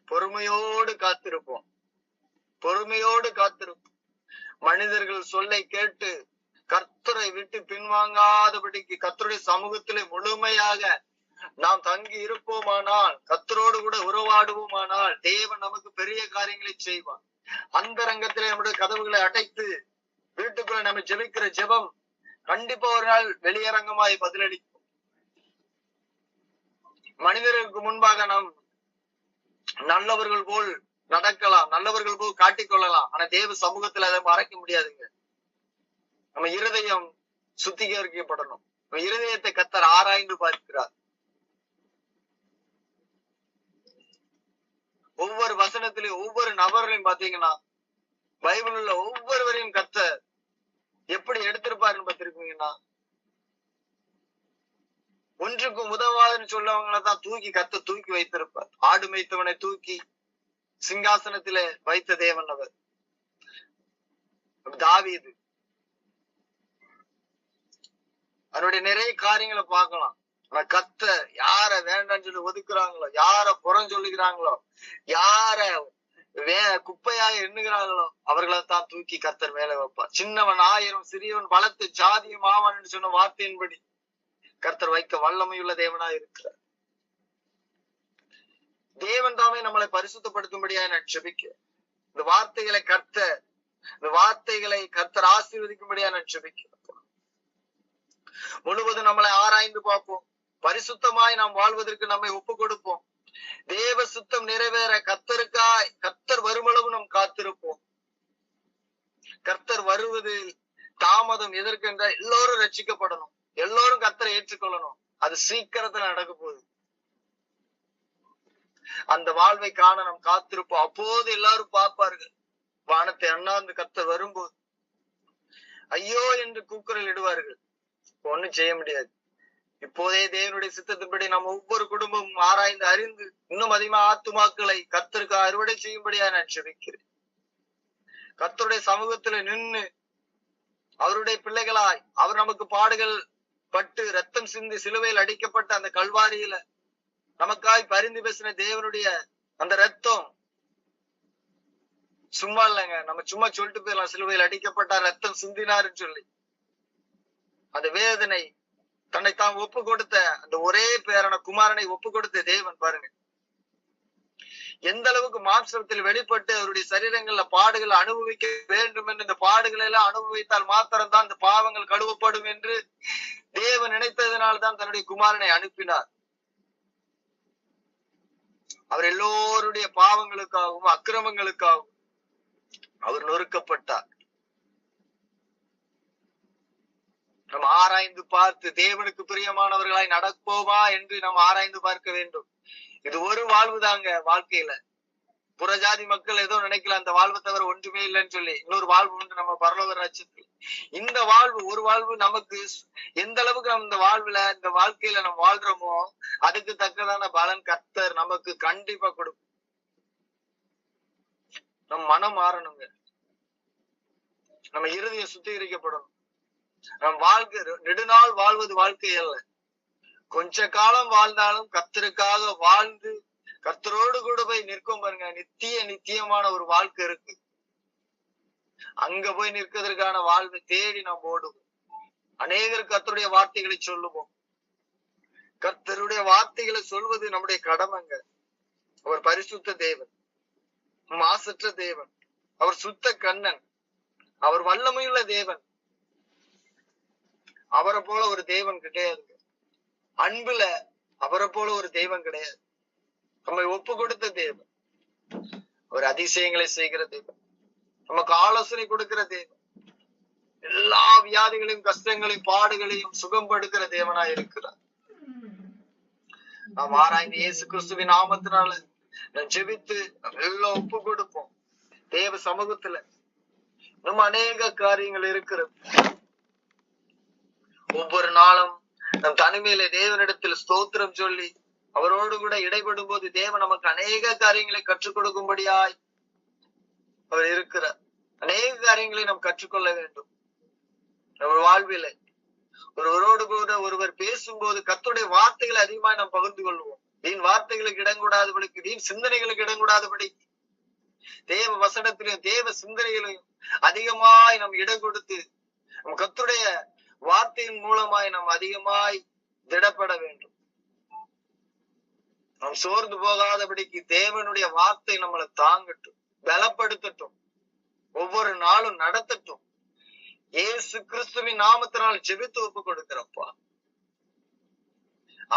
பொறுமையோடு காத்திருப்போம், பொறுமையோடு காத்திருப்போம். மனிதர்கள் சொல்லை கேட்டு கர்த்தரை விட்டு பின்வாங்காதபடிக்கு கர்த்தருடைய சமூகத்திலே முழுமையாக நாம் தங்கி இருப்போமானால், கர்த்தரோடு கூட உறவாடுவோமானால், தேவன் நமக்கு பெரிய காரியங்களை செய்வார். அந்த ரங்கத்திலே நம்முடைய கதவுகளை அடைத்து வீட்டுக்குள்ள நம்ம ஜெபிக்கிற ஜெபம் கண்டிப்பா ஒரு நாள் வெளியரங்கமாய் பதிலளிக்கும். மனிதர்களுக்கு முன்பாக நாம் நல்லவர்கள் போல் நடக்கலாம், நல்லவர்கள் போல் காட்டிக்கொள்ளலாம். ஆனா தேவ சமூகத்துல அதை மறைக்க முடியாதுங்க. நம்ம இருதயம் சுத்திகரிக்கப்படணும். நம்ம இருதயத்தை கர்த்தர் ஆராய்ந்து பார்க்கிறார். ஒவ்வொரு வசனத்திலையும் ஒவ்வொரு நபர்களையும் பாத்தீங்கன்னா, பைபிள் உள்ள ஒவ்வொருவரையும் கர்த்தர் எப்படி எடுத்திருப்பாருன்னு பார்த்திருக்கீங்கன்னா, ஒன்றுக்கும் உதவாதுன்னு சொல்லவங்களை தான் கர்த்தர் தூக்கி வைத்திருப்பார். ஆடு மேய்த்தவனை தூக்கி சிங்காசனத்திலே வைத்த தேவன் அவர். தாவீது, அவருடைய நிறைய காரியங்களை பார்க்கலாம். ஆனா கர்த்தர் யார வேண்டாம்னு சொல்லி ஒதுக்குறாங்களோ, யார புறம் சொல்லுகிறாங்களோ, யார குப்பையாக எண்ணுகிறாங்களோ அவர்களை தான் தூக்கி கர்த்தர் மேல வைப்பார். சின்னவன் 1000 சிறியவன் பலத்து ஜாதியும் ஆவான் சொன்ன வார்த்தையின்படி கர்த்தர் வைக்க வல்லமையுள்ள தேவனா இருக்கிறார். தேவன் தாமே நம்மளை பரிசுத்தப்படுத்தும்படியா நான் ஜெபிக்கிறேன். இந்த வார்த்தைகளை கர்த்தர் ஆசீர்வதிக்கும்படியா நான் ஜெபிக்கிறேன். முழுவதும் நம்மளை ஆராய்ந்து பார்ப்போம். பரிசுத்தமாய் நாம் வாழ்வதற்கு நம்மை ஒப்பு கொடுப்போம். தேவ சுத்தம் நிறைவேற கர்த்தர் வருமளவு நாம் காத்திருப்போம். கர்த்தர் வருவது தாமதம் எதற்கென்ற எல்லோரும் ரட்சிக்கப்படணும், எல்லோரும் கர்த்தரை ஏற்றுக்கொள்ளணும். அது சீக்கிரத்துல நடக்க போகுது. அந்த வாழ்வை காண நாம் காத்திருப்போம். அப்போது எல்லாரும் பார்ப்பார்கள். வானத்தை அண்ணாந்து கர்த்தர் வரும்போது ஐயோ என்று கூக்குரல் இடுவார்கள். ஒண்ணும் செய்ய முடியாது. இப்போதே தேவனுடைய சித்தத்தின்படி நம்ம ஒவ்வொரு குடும்பமும் ஆராய்ந்து அறிந்து இன்னும் அதிகமா ஆத்துமாக்களை கர்த்தருக்கு அறுவடை செய்யும்படியா நான் ஜெபிக்கிறேன். கர்த்தருடைய சமூகத்துல நின்று அவருடைய பிள்ளைகளாய், அவர் நமக்கு பாடுகள் பட்டு ரத்தம் சிந்தி சிலுவையில் அடிக்கப்பட்ட அந்த கல்வாரியில நமக்காய் பரிந்து பேசின தேவனுடைய அந்த ரத்தம் சும்மா இல்லைங்க. நம்ம சும்மா சொல்லிட்டு போயிடலாம், சிலுவையில் அடிக்கப்பட்ட ரத்தம் சிந்தினாருன்னு சொல்லி. அந்த வேதனை தன்னை தான் ஒப்பு கொடுத்த அந்த ஒரே பேரான குமாரனை ஒப்பு கொடுத்த தேவன் பாருங்க, எந்த அளவுக்கு மாம்சத்தில் வெளிப்பட்டு அவருடைய சரீரங்கள்ல பாடுகளை அனுபவிக்க வேண்டும் என்று, இந்த பாடுகளை எல்லாம் அனுபவித்தால் மாத்திரம்தான் இந்த பாவங்கள் கழுவப்படும் என்று தேவன் நினைத்ததினால்தான் தன்னுடைய குமாரனை அனுப்பினார். அவர் எல்லோருடைய பாவங்களுக்காகவும் அக்கிரமங்களுக்காகவும் அவர் நொறுக்கப்பட்டார். நம்ம ஆராய்ந்து பார்த்து தேவனுக்கு பிரியமானவர்களாய் நடப்போமா என்று நாம் ஆராய்ந்து பார்க்க வேண்டும். இது ஒரு வாழ்வுதாங்க வாழ்க்கையில. புறஜாதி மக்கள் ஏதோ நினைக்கலாம் அந்த வாழ்வை தவிர ஒன்றுமே இல்லைன்னு சொல்லி. இன்னொரு வாழ்வு உண்டு நம்ம பரலோக ராஜ்யத்தில். இந்த வாழ்வு ஒரு வாழ்வு நமக்கு எந்த அளவுக்கு நம்ம இந்த வாழ்வுல இந்த வாழ்க்கையில நம்ம வாழ்றோமோ அதுக்கு தக்கதான பலன் கர்த்தர் நமக்கு கண்டிப்பா கொடுக்கும். நம்ம மனம் மாறணுங்க. நம்ம இருதயம் சுத்திகரிக்கப்படணும். நம் வாழ்க்கை நெடுநாள் வாழ்வது வாழ்க்கை அல்ல. கொஞ்ச காலம் வாழ்ந்தாலும் கர்த்தருக்காக வாழ்ந்து கர்த்தரோடு கூட போய் நிற்கும் பாருங்க. நித்தியமான ஒரு வாழ்க்கை இருக்கு. அங்க போய் நிற்கிறதுக்கான வாழ்வை தேடி நாம் ஓடுவோம். அநேகர் கர்த்தருடைய வார்த்தைகளை சொல்லுவோம். கர்த்தருடைய வார்த்தைகளை சொல்வது நம்முடைய கடமைங்க. அவர் பரிசுத்த தேவன், மாசற்ற தேவன், அவர் சுத்த கண்ணன், அவர் வல்லமையுள்ள தேவன். அவரை போல ஒரு தேவன் கிடையாது. அன்புல அவரை போல ஒரு தெய்வம் கிடையாது. நம்மை ஒப்பு கொடுத்த தேவன், ஒரு அதிசயங்களை செய்கிற தேவன், நமக்கு ஆலோசனை கொடுக்கிற தேவன், எல்லா வியாதிகளையும் கஷ்டங்களையும் பாடுகளையும் சுகம்படுக்கிற தேவனா இருக்கிறார். நாம் ஆராய்ந்து இயேசு கிறிஸ்துவின் நாமத்தினால ஜெபித்து எல்லாம் ஒப்பு கொடுப்போம். தேவ சமூகத்துல நம்ம அநேக காரியங்கள் இருக்கிறது. ஒவ்வொரு நாளும் நம் தனிமையில தேவனிடத்தில் ஸ்தோத்திரம் சொல்லி அவரோடு கூட இடைபடும் போது தேவன் நமக்கு அநேக காரியங்களை கற்றுக் கொடுக்கும்படியாய் அவர் இருக்கிறார். அநேக காரியங்களை நாம் கற்றுக்கொள்ள வேண்டும். நம்ம வாழ்வில ஒருவரோடு கூட ஒருவர் பேசும்போது கர்த்தருடைய வார்த்தைகளை அதிகமாக நாம் பகிர்ந்து கொள்வோம். வீண் வார்த்தைகளுக்கு இடங்கூடாதபடிக்கு, வீண் சிந்தனைகளுக்கு இடங்கூடாதபடிக்கு தேவ வசனத்திலையும் தேவ சிந்தனைகளையும் அதிகமாய் நாம் இடம் கொடுத்து நம் கர்த்தருடைய வார்த்தையின் மூலமாய் நாம் அதிகமாய் திடப்பட வேண்டும். நாம் சோர்ந்து போகாதபடிக்கு தேவனுடைய வார்த்தை நம்மளை தாங்கட்டும், பலப்படுத்தட்டும், ஒவ்வொரு நாளும் நடத்தட்டும். இயேசு கிறிஸ்துவின் நாமத்தினால் ஜெபித்து ஒப்பு கொடுக்கிறப்பா.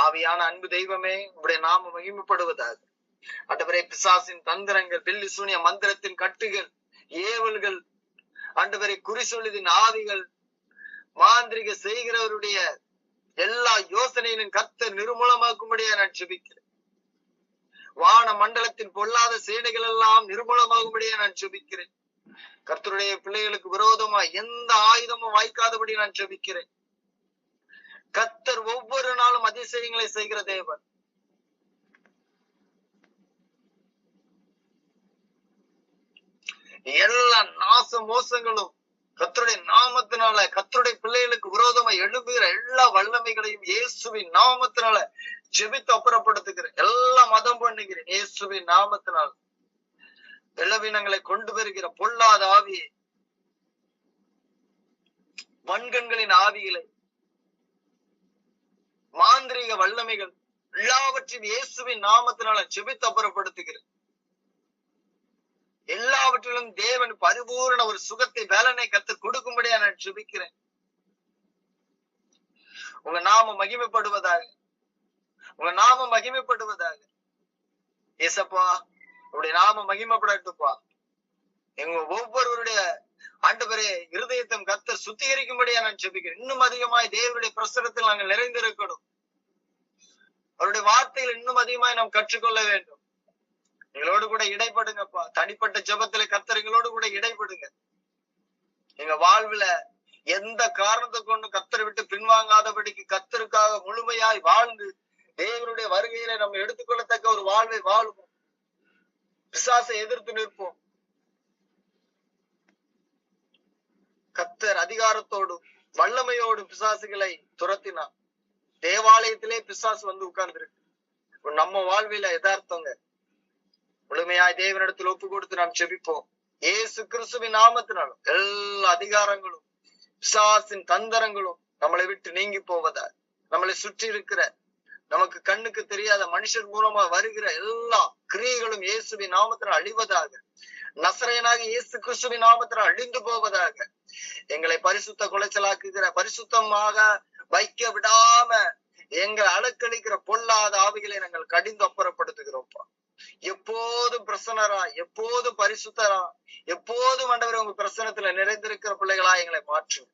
ஆவியான அன்பு தெய்வமே, உடைய நாம மகிமைப்படுவதாக. ஆண்டவரே, பிசாசின் தந்திரங்கள், பில்லி சூனிய மந்திரத்தின் கட்டுகள், ஏவல்கள், ஆண்டவரே குறி சொல்லுதின் ஆவிகள், மாந்திரிக செய்கிறவருடைய எல்லா யோசனையிலும் கர்த்தர் நிர்மூலமாக்கும்படியா நான் ஜெபிக்கிறேன். வான மண்டலத்தின் பொல்லாத சேனைகள் எல்லாம் நிர்மூலமாகும்படியா நான் ஜெபிக்கிறேன். கர்த்தருடைய பிள்ளைகளுக்கு விரோதமா எந்த ஆயுதமும் வாய்க்காதபடி நான் ஜெபிக்கிறேன். கர்த்தர் ஒவ்வொரு நாளும் அதிசயங்களை செய்கிற தேவன். எல்லா நாச மோசங்களும் கர்த்தருடைய நாமத்தினால கர்த்தருடைய பிள்ளைகளுக்கு விரோதமா எழுப்புகிற எல்லா வல்லமைகளையும் இயேசுவின் நாமத்தினால ஜெபித்து அப்புறப்படுத்துகிறேன். எல்லாம் மதம் பண்ணுகிறேன் இயேசுவின் நாமத்தினால. பலவீனங்களை கொண்டு வருகிற பொல்லாத ஆவியை, வன்கண்களின் ஆவிகளை, மாந்திரீக வல்லமைகள் எல்லாவற்றையும் இயேசுவின் நாமத்தினால ஜெபித்து அப்புறப்படுத்துகிறேன். எல்லாவற்றிலும் தேவன் பரிபூர்ண ஒரு சுகத்தை வேலனை கத்து கொடுக்கும்படியா நான் ஜெபிக்கிறேன். உங்க நாம மகிமைப்படுவதாக, உங்க நாம மகிமைப்படுவதாக. ஏசப்பா, உங்களுடைய நாம மகிமைப்படட்டுப்பா. எங்க ஒவ்வொருவருடைய ஆண்டவரே இருதயத்தை கர்த்தர் சுத்திகரிக்கும்படியா நான் ஜெபிக்கிறேன். இன்னும் அதிகமாய் தேவனுடைய பிரசனத்தில் நாங்கள் நிறைந்திருக்கணும். அவருடைய வார்த்தைகள் இன்னும் அதிகமாய் நாம் கற்றுக்கொள்ள வேண்டும். எங்களோடு கூட இடைப்படுங்கப்பா. தனிப்பட்ட ஜெபத்துல கர்த்தர் எங்களோடு கூட இடைப்படுங்க. எங்க வாழ்வுல எந்த காரணத்தை கொண்டு கர்த்தரை விட்டு பின்வாங்காதபடிக்கு கர்த்தருக்காக முழுமையாய் வாழ்ந்து தேவனுடைய வருகையில நம்ம எடுத்துக்கொள்ளத்தக்க ஒரு வாழ்வை வாழ்வோம். பிசாசை எதிர்த்து நிற்போம். கர்த்தர் அதிகாரத்தோடும் வல்லமையோடும் பிசாசுகளை துரத்தினார். தேவாலயத்திலே பிசாசு வந்து உட்கார்ந்து இருக்கு. நம்ம வாழ்வில யதார்த்தங்க. முழுமையாய் தேவனிடத்தில் ஒப்பு கொடுத்து நாம் ஜெபிப்போம். இயேசு கிறிஸ்துவின் நாமத்தினாலும் எல்லா அதிகாரங்களும் பிசாசின் தந்திரங்களும் நம்மளை விட்டு நீங்கி போவதா, நம்மளை சுற்றி இருக்கிற நமக்கு கண்ணுக்கு தெரியாத மனுஷர் மூலமா வருகிற எல்லா கிரியைகளும் இயேசுவின் நாமத்தினால் அழிவதாக, நசரேயனாக இயேசு கிறிஸ்துவின் நாமத்தினால் அழிந்து போவதாக. எங்களை பரிசுத்த குலைச்சலாக்குகிற, பரிசுத்தமாக வைக்க விடாம எங்களை அலக்களிக்கிற பொல்லாத ஆவிகளை நாங்கள் கடிந்து அப்புறப்படுத்துகிறோம்ப்பா. எப்போதும் பிரசன்னரா, எப்போதும் பரிசுத்தரா, எப்போதும் ஆண்டவரே உங்க பிரசன்னத்துல நிறைந்திருக்கிற பிள்ளைகளா எங்களை மாற்றும்.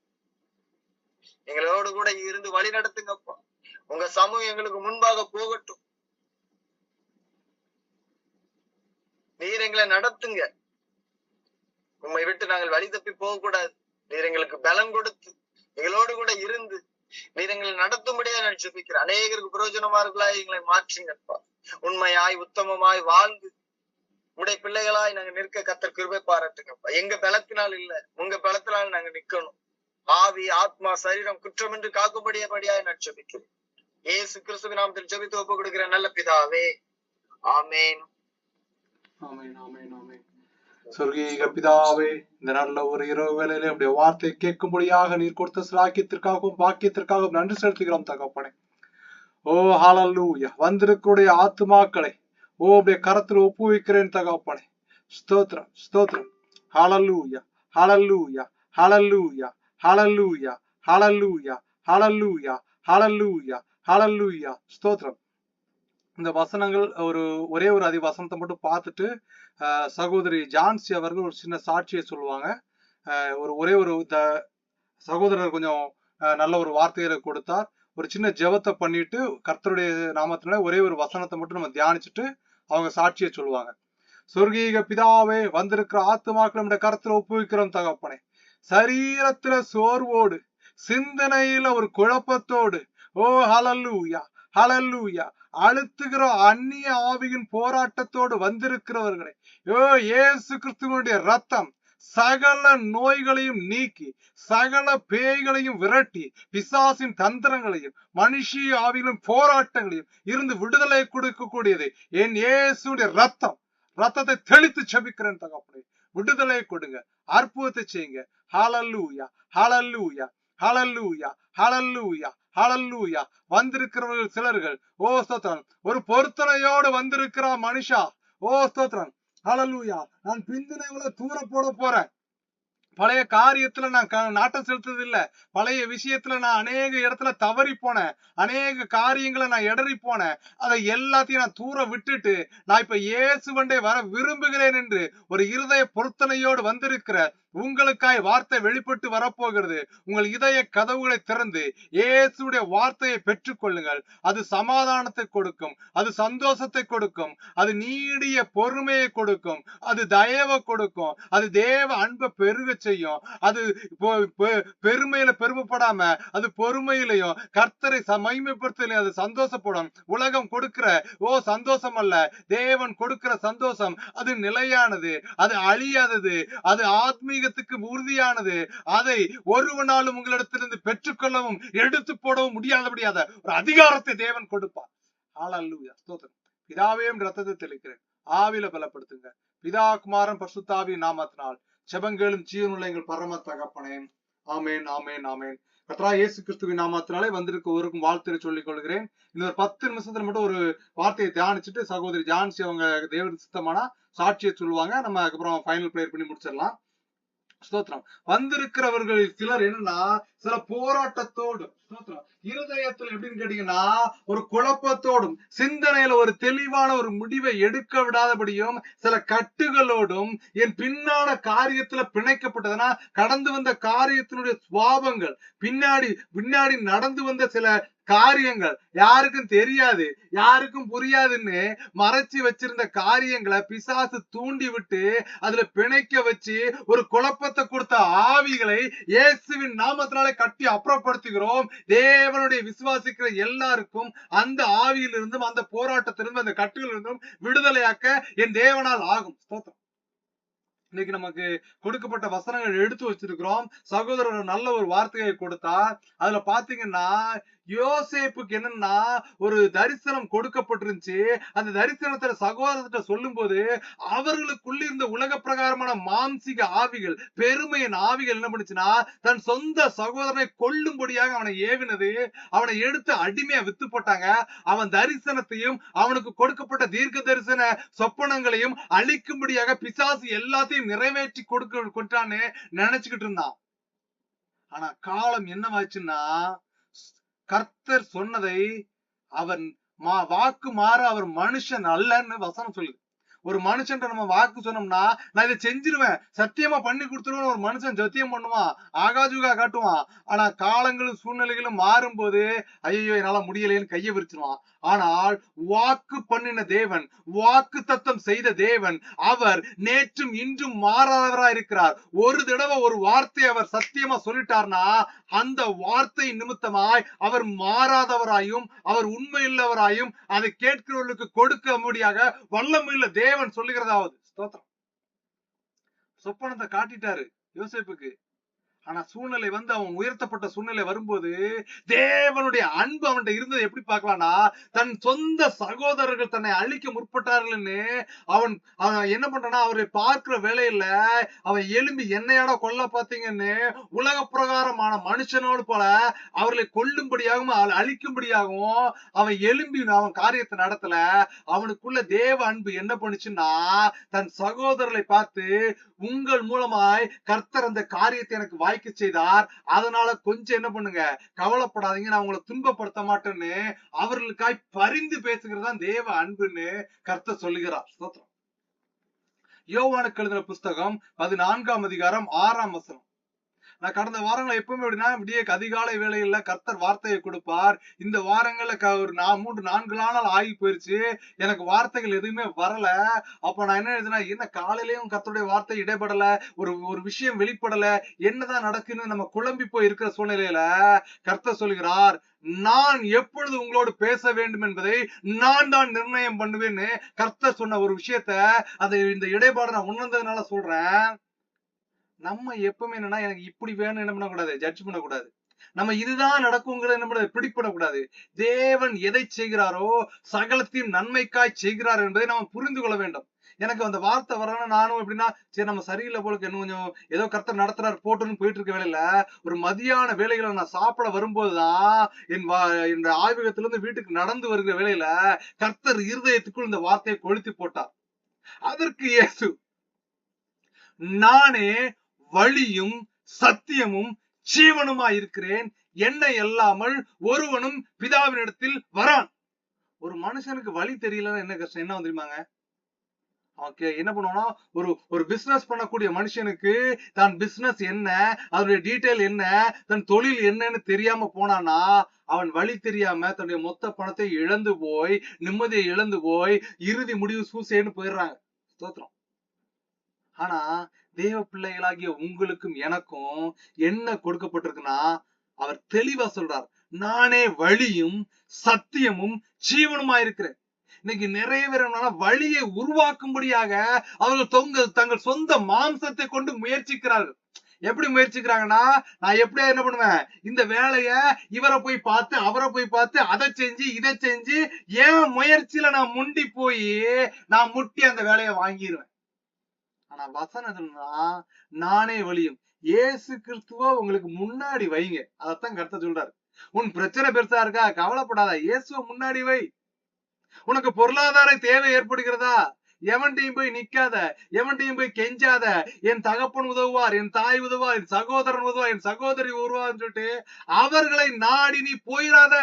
எங்களோடு கூட இருந்து வழி நடத்துங்கப்பா. உங்க சமூகம் எங்களுக்கு முன்பாக போகட்டும். நீர் எங்களை நடத்துங்க. உண்மை விட்டு நாங்கள் வழி தப்பி போக கூடாது. நீர் எங்களுக்கு பலம் கொடுத்து எங்களோடு கூட இருந்து நீர் எங்களை நடத்தும்படியா நான் ஜெபிக்கிறேன். அநேகருக்கு பிரயோஜனமா இருக்கலாய் எங்களை மாற்றுங்கப்பா. உண்மையாய் உத்தமமாய் வாழ்ந்து உடைய பிள்ளைகளாய் நாங்க நிற்க கர்த்தர் கிருபை பாராட்டுங்கப்பா. எங்க பலத்தினால் இல்ல, உங்க பலத்தினால் நாங்க நிக்கணும். ஆவி ஆத்மா சரீரம் குற்றமின்றி காக்கும்படியாய் நான் ஜெபிக்கிறேன். இயேசு கிறிஸ்துவின் நாமத்தில் ஜெபித்து ஒப்பு கொடுக்கிற நல்ல பிதாவே, ஆமேன். ஆமேன் ஆமேன் ஆமேன். சொர்க்கீக பிதாவே, இந்த நல்ல ஒரு இரவு வேளையிலே உடைய வார்த்தை கேட்கும்படியாக நீர் கொடுத்த சிலாக்கியத்திற்காகவும் பாக்கியத்திற்காகவும் நன்றி செலுத்துகிறோம் தகப்பனே. ஓ ஹல்லேலூயா. வந்திருக்கிற ஆத்துமாக்களை உடைய கரத்தில் ஒப்புவிக்கிறேன் தகப்பனே. ஸ்தோத்திரம் ஸ்தோத்திரம். ஹல்லேலூயா ஹல்லேலூயா ஹல்லேலூயா ஹல்லேலூயா ஹல்லேலூயா ஹல்லேலூயா ஹல்லேலூயா ஹல்லேலூயா. ஸ்தோத்திரம். இந்த வசனங்கள் ஒரே ஒரு வசனத்தை மட்டும் பார்த்துட்டு சகோதரி ஜான்சி அவர்கள் ஒரு சின்ன சாட்சியை சொல்லுவாங்க. ஒரே ஒரு சகோதரர் கொஞ்சம் நல்ல ஒரு வார்த்தைகளை கொடுத்தார். ஒரு சின்ன ஜெபத்தை பண்ணிட்டு கர்த்தருடைய நாமத்தினால ஒரே ஒரு வசனத்தை மட்டும் நம்ம தியானிச்சுட்டு அவங்க சாட்சியை சொல்லுவாங்க. சொர்க்கீக பிதாவே, வந்திருக்கிற ஆத்துமாக்கள் நம்முடைய கர்த்தரை ஒப்புவிக்கிறோம் தகப்பனே. சரீரத்துல சோர்வோடு, சிந்தனையில ஒரு குழப்பத்தோடு, ஓ ஹல்லேலூயா ஹல்லேலூயா, அழுத்துகிற அந்நிய ஆவியின் போராட்டத்தோடு வந்திருக்கிறவர்களை இயேசு கிறிஸ்துவினுடைய ரத்தம் சகல நோய்களையும் நீக்கி, சகல பேய்களையும் விரட்டி, பிசாசின் தந்திரங்களையும் மனுஷிய ஆவியின் போராட்டங்களையும் இருந்து விடுதலை கொடுக்கக்கூடியது என் இயேசுடைய ரத்தத்தை தெளித்து செபிக்கிறேன் தகப்பனே. விடுதலை கொடுங்க, அற்புதத்தை செய்யுங்க. ஹல்லேலூயா ஹல்லேலூயா ஹல்லேலூயா ஹல்லேலூயா ஹல்லேலூயா. வந்திருக்கிறவர்கள் சிலர்கள் ஓ ஸ்தோத்திரம் ஒரு பொருத்தனையோடு வந்திருக்கிற மனுஷா, ஓ ஸ்தோத்திரம் ஹல்லேலூயா. நான் பிந்தினவங்களை தூர போட போறேன். பழைய காரியத்துல நான் நாட்டம் செலுத்துறது இல்ல. பழைய விஷயத்துல நான் அநேக இடத்துல தவறி போனேன். அநேக காரியங்களை நான் இடறி போனேன். அதை எல்லாத்தையும் நான் தூர விட்டுட்டு நான் இப்ப இயேசுவண்டை வர விரும்புகிறேன் என்று ஒரு இருதய பொருத்தனையோடு வந்திருக்கிற உங்களுக்காய் வார்த்தை வெளிப்பட்டு வரப்போகிறது. உங்கள் இதய கதவுகளை திறந்து இயேசுடைய வார்த்தையை பெற்றுக் கொள்ளுங்கள். அது சமாதானத்தை கொடுக்கும், அது சந்தோஷத்தை கொடுக்கும், அது நீடிய பொறுமையை கொடுக்கும், அது தயவை கொடுக்கும், அது தேவ அன்பை பெருக செய்யும். அது பெருமையில பெருமைப்படாம அது பொறுமையிலையும் கர்த்தரை மகிமைப்படுத்தலையும் அது சந்தோஷப்படும். உலகம் கொடுக்கிற சந்தோஷம் அல்ல, தேவன் கொடுக்கிற சந்தோஷம் அது நிலையானது, அது அழியாதது, அது ஆத்மீகத்துக்கு உறுதியானது. அதை ஒருவனாலும் உங்களிடத்திலிருந்து பெற்றுக்கொள்ளவும் எடுத்து போடவும் முடியாத ஒரு அதிகாரத்தை தேவன் கொடுப்பார். ஹல்லேலூயா ஸ்தோத்திரம். பிதாவையும் ரத்தத்தை தெளிக்கிறேன், ஆவியில பலப்படுத்துங்க. பிதா குமாரன் பரிசுத்த ஆவியின் நாமத்தினால் ஜெபங்களும் ஜீவனுள்ள எங்கள் பரம தகப்பனே. ஆமேன் ஆமேன் ஆமேன். கர்த்தராகிய இயேசு கிறிஸ்துவின் நாமத்தினாலே வந்திருக்க ஒருக்கும் வாழ்த்துரை சொல்லிக் கொள்கிறேன். இன்னொரு 10 நிமிஷத்துல மட்டும் ஒரு வார்த்தையை தியானிச்சுட்டு சகோதரி ஜான்சி அவங்க தேவனுக்கு சித்தமானா சாட்சியை சொல்லுவாங்க. நம்ம அதுக்கப்புறம் ஃபைனல் ப்ரேயர் பண்ணி முடிச்சிடலாம். ஸ்தோத்திரம். வந்திருக்கிறவர்களில் சிலர் என்னன்னா சில போராட்டத்தோடு, இருதயத்துல எப்படின்னு கேட்டீங்கன்னா ஒரு குழப்பத்தோடும், சிந்தனையில ஒரு தெளிவான ஒரு முடிவை எடுக்க விடாதபடியும், சில கட்டுகளோடும், என் பின்னான காரியத்துல பிணைக்கப்பட்டதுன்னா கடந்து வந்த காரியத்தினுடைய சுவாபங்கள், பின்னாடி நடந்து வந்த சில காரியங்கள் யாருக்கும் தெரியாது, யாருக்கும் புரியாதுன்னு மறைச்சு வச்சிருந்த காரியங்களை பிசாசு தூண்டி விட்டு அதுல பிணைக்க வச்சு ஒரு குழப்பத்தை கொடுத்த ஆவிகளை இயேசுவின் நாமத்தினாலே கட்டி அப்புறப்படுத்துகிறோம். தேவனுடைய விசுவாசிக்கிற எல்லாருக்கும் அந்த ஆவியிலிருந்தும் அந்த போராட்டத்திலிருந்தும் அந்த கட்டுகளிலிருந்தும் விடுதலையாக்க என் தேவனால் ஆகும். இன்னைக்கு நமக்கு கொடுக்கப்பட்ட வசனங்கள் எடுத்து வச்சிருக்கிறோம். சகோதரர் நல்ல ஒரு வார்த்தையை கொடுத்தார். அதுல பாத்தீங்கன்னா யோசேப்புக்கு என்னன்னா ஒரு தரிசனம் கொடுக்கப்பட்டிருந்துச்சு. அந்த தரிசனத்துல சகோதரர்கிட்ட சொல்லும் போது அவர்களுக்குள்ள இருந்த உலக பிரகாரமான மாம்சிக ஆவிகள், பெருமையின் ஆவிகள் என்ன பண்ணுச்சுன்னா தன் சொந்த சகோதரனை கொல்லும்படியாக அவனை ஏவினது. அவனை எடுத்து அடிமையா வித்து போட்டாங்க. அவன் தரிசனத்தையும் அவனுக்கு கொடுக்கப்பட்ட தீர்க்க தரிசன சொப்பனங்களையும் அழிக்கும்படியாக பிசாசு எல்லாத்தையும் நிறைவேற்றி கொடுத்தான்னு நினைச்சுக்கிட்டு இருந்தான். ஆனா காலம் என்னவாச்சுன்னா கர்த்தர் சொன்னதை அவன் வாக்கு மாற அவர் மனுஷன் அல்லன்னு வசனம் சொல்லுது. ஒரு மனுஷன் நம்ம வாக்கு சொன்னோம்னா நான் இதை செஞ்சிருவேன், சத்தியமா பண்ணி கொடுத்துருவேன் ஒரு மனுஷன் சத்தியம் பண்ணுவான், ஆகாஜுகா காட்டுவான். ஆனா காலங்களும் சூழ்நிலைகளும் மாறும் போது ஐயோ என்னால முடியலைன்னு கையை விரிச்சிருவான். ஆனால் வாக்கு பண்ணின தேவன், வாக்கு தத்தம் செய்த தேவன், அவர் நேற்றும் இன்றும் மாறாதவராய் இருக்கிறார். ஒரு தடவை ஒரு வார்த்தை அவர் சத்தியமா சொல்லிட்டார்னா அந்த வார்த்தை நிமித்தமாய் அவர் மாறாதவராயும் அவர் உண்மையுள்ளவராயும் அதை கேட்கிறவர்களுக்கு கொடுக்க முடியாக வல்லமையுள்ள தேவன் சொல்லுகிறதாவது. ஸ்தோத்திரம். சொப்பனத்தை காட்டிட்டாரு யோசேப்புக்கு. ஆனா சூழ்நிலை வந்து அவன் உயர்த்தப்பட்ட சூழ்நிலை வரும்போது தேவனுடைய அன்பு அவன்கிட்ட இருந்தது எப்படி பார்க்கலாம்னா, தன் சொந்த சகோதரர்கள் தன்னை அழிக்க முற்பட்டார்கள்னு அவன் என்ன பண்றானா, அவரை பார்க்கிற வேலையில அவன் எழும்பி என்னையாட கொல்ல பாத்தீங்கன்னு உலக பிரகாரமான மனுஷனோடு போல அவர்களை கொல்லும்படியாகவும் அழிக்கும்படியாகவும் அவன் எழும்பி அவன் காரியத்தை நடத்தல. அவனுக்குள்ள தேவ அன்பு என்ன பண்ணுச்சுன்னா, தன் சகோதரர்களை பார்த்து உங்கள் மூலமாய் கர்த்தர் அந்த காரியத்தை எனக்கு வாய்க்க செய்தார், அதனால கொஞ்சம் என்ன பண்ணுங்க, கவலைப்படாதீங்க, நான் உங்களை துன்பப்படுத்த மாட்டேன்னு அவர்களுக்காய் பரிந்து பேசுகிறதா தேவ அன்புன்னு கர்த்தர் சொல்லுகிறார். ஸ்தோத்திரம். யோவானுக்கு எழுதின புஸ்தகம் 14ஆம் அதிகாரம் 6ஆம் வசனம். நான் கடந்த வாரங்களை எப்பவுமே எப்படின்னா விடிய அதிகாலை வேளையில கர்த்தர் வார்த்தையை கொடுப்பார். இந்த வாரங்கள்ல ஒரு 3-4 நாள் ஆகி போயிருச்சு, எனக்கு வார்த்தைகள் எதுவுமே வரல. அப்ப நான் என்ன எழுதுனா, என்ன காலையிலயும் கர்த்தருடைய வார்த்தை இடைப்படல, ஒரு விஷயம் வெளிப்படல, என்னதான் நடக்குன்னு நம்ம குழம்பி போய் இருக்கிற சூழ்நிலையில கர்த்தர் சொல்கிறார், நான் எப்பொழுது உங்களோடு பேச வேண்டும் என்பதை நான் தான் நிர்ணயம் பண்ணுவேன்னு கர்த்தர் சொன்ன ஒரு விஷயத்த அதை இந்த இடைப்பாடு நான் உணர்ந்ததுனால சொல்றேன். நம்ம எப்பவுமே என்னன்னா எனக்கு இப்படி வேணும் என்ன பண்ணக்கூடாது, ஜட்ஜ் பண்ணக்கூடாது. நம்ம இதுதான் நடக்குங்கிறத என்ன பண்ண பிடிப்படக்கூடாது. தேவன் எதை செய்கிறாரோ சகலத்தையும் நன்மைக்காய் செய்கிறார் என்பதை நம்ம புரிந்து கொள்ள வேண்டும். எனக்கு அந்த வார்த்தை வரணும், நானும் எப்படின்னா சரி நம்ம சரியில்லை போலுக்கு இன்னும் கொஞ்சம் ஏதோ கர்த்தர் நடத்துறாரு போட்டுன்னு போயிட்டு இருக்க வேலையில ஒரு மதியான வேலைகளை நான் சாப்பிட வரும்போதுதான் என் ஆய்வகத்திலிருந்து வீட்டுக்கு நடந்து வருகிற வேலையில கர்த்தர் இருதயத்துக்குள் இந்த வார்த்தையை கொளுத்தி போட்டார். அதற்கு இயேசு, நானே வழியும் சத்தியமும் ஜீவனுமாய் இருக்கிறேன், என்னை அல்லாமல் ஒருவனும் பிதாவினிடத்தில் வரான். ஒரு மனுஷனுக்கு வழி தெரியலன்னா என்ன கஷ்டம், என்ன தெரியுமாங்க? ஓகே, என்ன பண்ணுவோம்னா ஒரு பிசினஸ் பண்ணக்கூடிய மனுஷனுக்கு தான் பிசினஸ் என்ன, அதனுடைய டீடைல் என்ன, தன் தொழில் என்னன்னு தெரியாம போனானா அவன் வழி தெரியாம தன்னுடைய மொத்த பணத்தை இழந்து போய் நிம்மதியை இழந்து போய் இறுதி முடிவு சூசைன்னு போயிடுறாங்க. ஸ்தோத்திரம். ஆனா தேவ பிள்ளைகளாகிய உங்களுக்கும் எனக்கும் என்ன கொடுக்கப்பட்டிருக்குன்னா, அவர் தெளிவா சொல்றார், நானே வழியும் சத்தியமும் ஜீவனுமா இருக்கிறேன். இன்னைக்கு நிறைய பேர் என்னன்னா வழியை உருவாக்கும்படியாக அவர்கள் தங்கள் சொந்த மாம்சத்தை கொண்டு முயற்சிக்கிறார்கள். எப்படி முயற்சிக்கிறாங்கன்னா, நான் எப்படியா என்ன பண்ணுவேன், இந்த வேலைய இவரை போய் பார்த்து அவரை போய் பார்த்து அதை செஞ்சு இதை செஞ்சு ஏன் முயற்சியில நான் முண்டி போய் நான் முட்டி அந்த வேலையை வாங்கிடுவேன். ஆனா வசனம்னா நானே வழியும், இயேசு கிறிஸ்துவ உங்களுக்கு முன்னாடி வைங்க. அதத்தான் கர்த்தர் சொல்றாரு. உன் பிரச்சனை பெருசா இருக்கா, கவலைப்படாத, இயேசுவ முன்னாடி வை. உனக்கு பொருளாதார தேவை ஏற்படுகிறதா, எவன்டையும் போய் நிக்காத, எவன்டையும் போய் கெஞ்சாத. என் தகப்பன் உதவுவார், என் தாய் உதவா, என் சகோதரன் உதவா, என் சகோதரி உருவான்னு சொல்லிட்டு அவர்களை நாடி நீ போயிடாத.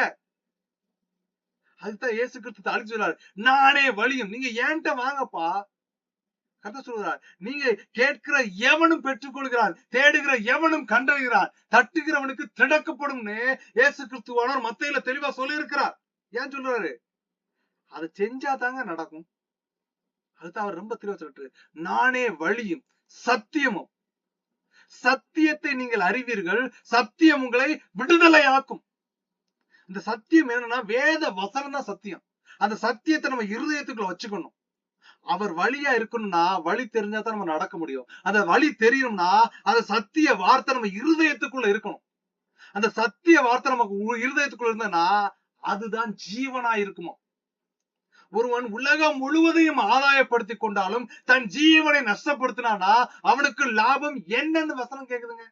அதுதான் இயேசு கிறிஸ்து அழிச்சு சொல்றாரு, நானே வழியும். நீங்க ஏன்ட்ட வாங்கப்பா. கர்த்தர் சொல்றார், நீங்க கேட்கிற எவனும் பெற்றுக் கொள்கிறான், தேடுகிற எவனும் கண்டறிகிறான், தட்டுகிறவனுக்கு திறக்கப்படும்னு இயேசு கிறிஸ்துவானவர் மத்தேயுல தெளிவா சொல்லி இருக்கிறார். ஏன் சொல்றாரு? அதை செஞ்சா தாங்க நடக்கும். அதுதான் அவர் ரொம்ப தெளிவா சொல்லிட்டு, நானே வழியும் சத்தியமும், சத்தியத்தை நீங்கள் அறிவீர்கள், சத்தியம் உங்களை விடுதலை ஆக்கும். இந்த சத்தியம் என்னன்னா வேத வசனம் தான் சத்தியம். அந்த சத்தியத்தை நம்ம இருதயத்துக்குள்ள வச்சுக்கணும். அவர் வழியா இருக்கணும்னா வழி தெரிஞ்சாதான் நம்ம நடக்க முடியும். அந்த வழி தெரியணும்னா அந்த சத்திய வார்த்தை நம்ம இருதயத்துக்குள்ள இருக்கணும். அந்த சத்திய வார்த்தை நமக்கு இருதயத்துக்குள்ள இருந்தனா அதுதான் ஜீவனா இருக்குமோ. ஒருவன் உலகம் முழுவதையும் ஆதாயப்படுத்திக் கொண்டாலும் தன் ஜீவனை நஷ்டப்படுத்தினானா அவனுக்கு லாபம் என்னன்னு வசனம் கேக்குதுங்க.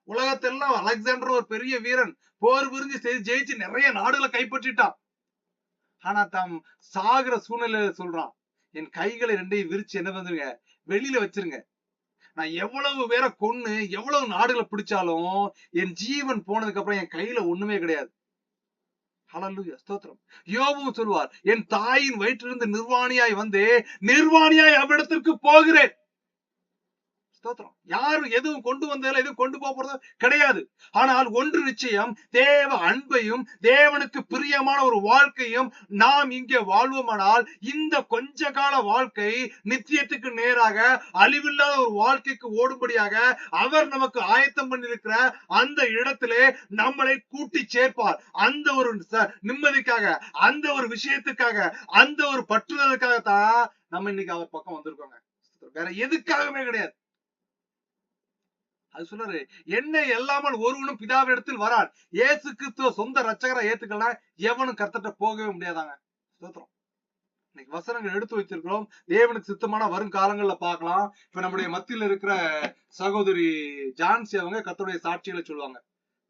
உலகத்தெல்லாம் அலெக்சாண்டர் ஒரு பெரிய வீரன், போர் புரிஞ்சு ஜெயிச்சு நிறைய நாடுகளை கைப்பற்றிட்டான். ஆனா தாம் சாகிற சூழ்நிலையில சொல்றான், என் கைகளை ரெண்டையும் விரிச்சு என்ன பண்ணுங்க, வெளியில வச்சிருங்க. நான் எவ்வளவு பேரை கொன்னு எவ்வளவு நாடுகளை பிடிச்சாலும் என் ஜீவன் போனதுக்கு அப்புறம் என் கையில ஒண்ணுமே கிடையாது. ஹல்லேலூயா, ஸ்தோத்திரம். யோபுவும் சொல்வார், என் தாயின் வயிற்றிலிருந்து நிர்வாணியாய் வந்து நிர்வாணியாய் அவ்விடத்திற்கு போகிறேன். ஸ்தோத்திரம். யாரும் எதுவும் கொண்டு வந்ததில்லை, எதுவும் கொண்டு போறது கிடையாது. ஆனால் ஒன்று நிச்சயம், தேவ அன்பையும் தேவனுக்கு பிரியமான ஒரு வாழ்க்கையும் நாம் இங்கே வாழ்வோமானால் இந்த கொஞ்ச கால வாழ்க்கை நித்தியத்துக்கு நேராக அழிவில்லாத ஒரு வாழ்க்கைக்கு ஓடும்படியாக அவர் நமக்கு ஆயத்தம் பண்ணியிருக்கிற அந்த இடத்திலே நம்மளை கூட்டி சேர்ப்பார். அந்த ஒரு நிம்மதிக்காக, அந்த ஒரு விஷயத்துக்காக, அந்த ஒரு பற்றுதலுக்காகத்தான் நம்ம இன்னைக்கு அவர் பக்கம் வந்திருக்கோங்க. வேற எதுக்காகவே கிடையாது. அது சொல்றாரு, என்னை எல்லாமல் ஒருவனும் பிதாவிடத்தில் வரான். இயேசு கிறிஸ்துவ சொந்த ரட்சகரை ஏத்துக்கலாம் எவனும் கர்த்தர்ட்ட போகவே முடியாதாங்க. ஸ்தோத்திரம். இன்னைக்கு வசனங்கள் எடுத்து வச்சிருக்கிறோம். தேவனுக்கு சித்தமான வரும் காலங்கள்ல பார்க்கலாம். இப்ப நம்முடைய மத்தியில இருக்கிற சகோதரி ஜான்சி அவங்க கர்த்தருடைய சாட்சிகளை சொல்லுவாங்க.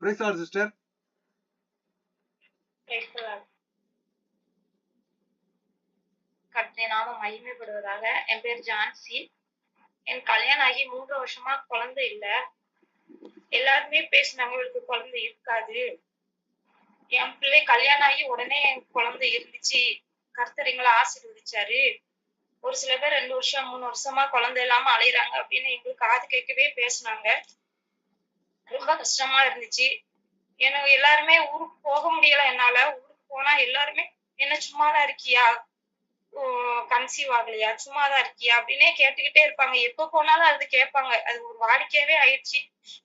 Praise the Lord sister. கர்த்தருடைய நாமம் மகிமைப்படுவதாக. என் பேர் ஜான்சி. என் கல்யாணம் ஆகி 3 வருஷமா குழந்தை இல்ல. எல்லாருமே பேசினாங்க இவளுக்கு குழந்தை இருக்காது. என் பிள்ளை கல்யாணம் ஆகி உடனே என் குழந்தை இருந்துச்சு. கர்த்தர் எங்களை ஆசீர்வதிச்சாரு. ஒரு சில பேர் 2 வருஷம் 3 வருஷமா குழந்தை இல்லாம அலையிறாங்க அப்படின்னு எங்களுக்கு காது கேட்கவே பேசினாங்க. ரொம்ப கஷ்டமா இருந்துச்சு. எனக்கு எல்லாருமே ஊருக்கு போக முடியல என்னால. ஊருக்கு போனா எல்லாருமே என்ன சும்மாதான் இருக்கியா, கன்சீவ் ஆகலையா, சும்மாதான் இருக்கியா அப்படின்னே கேட்டுக்கிட்டே இருப்பாங்க. எப்ப போனாலும் அது கேட்பாங்க. அது ஒரு வாடிக்கையாவே ஆயிடுச்சு.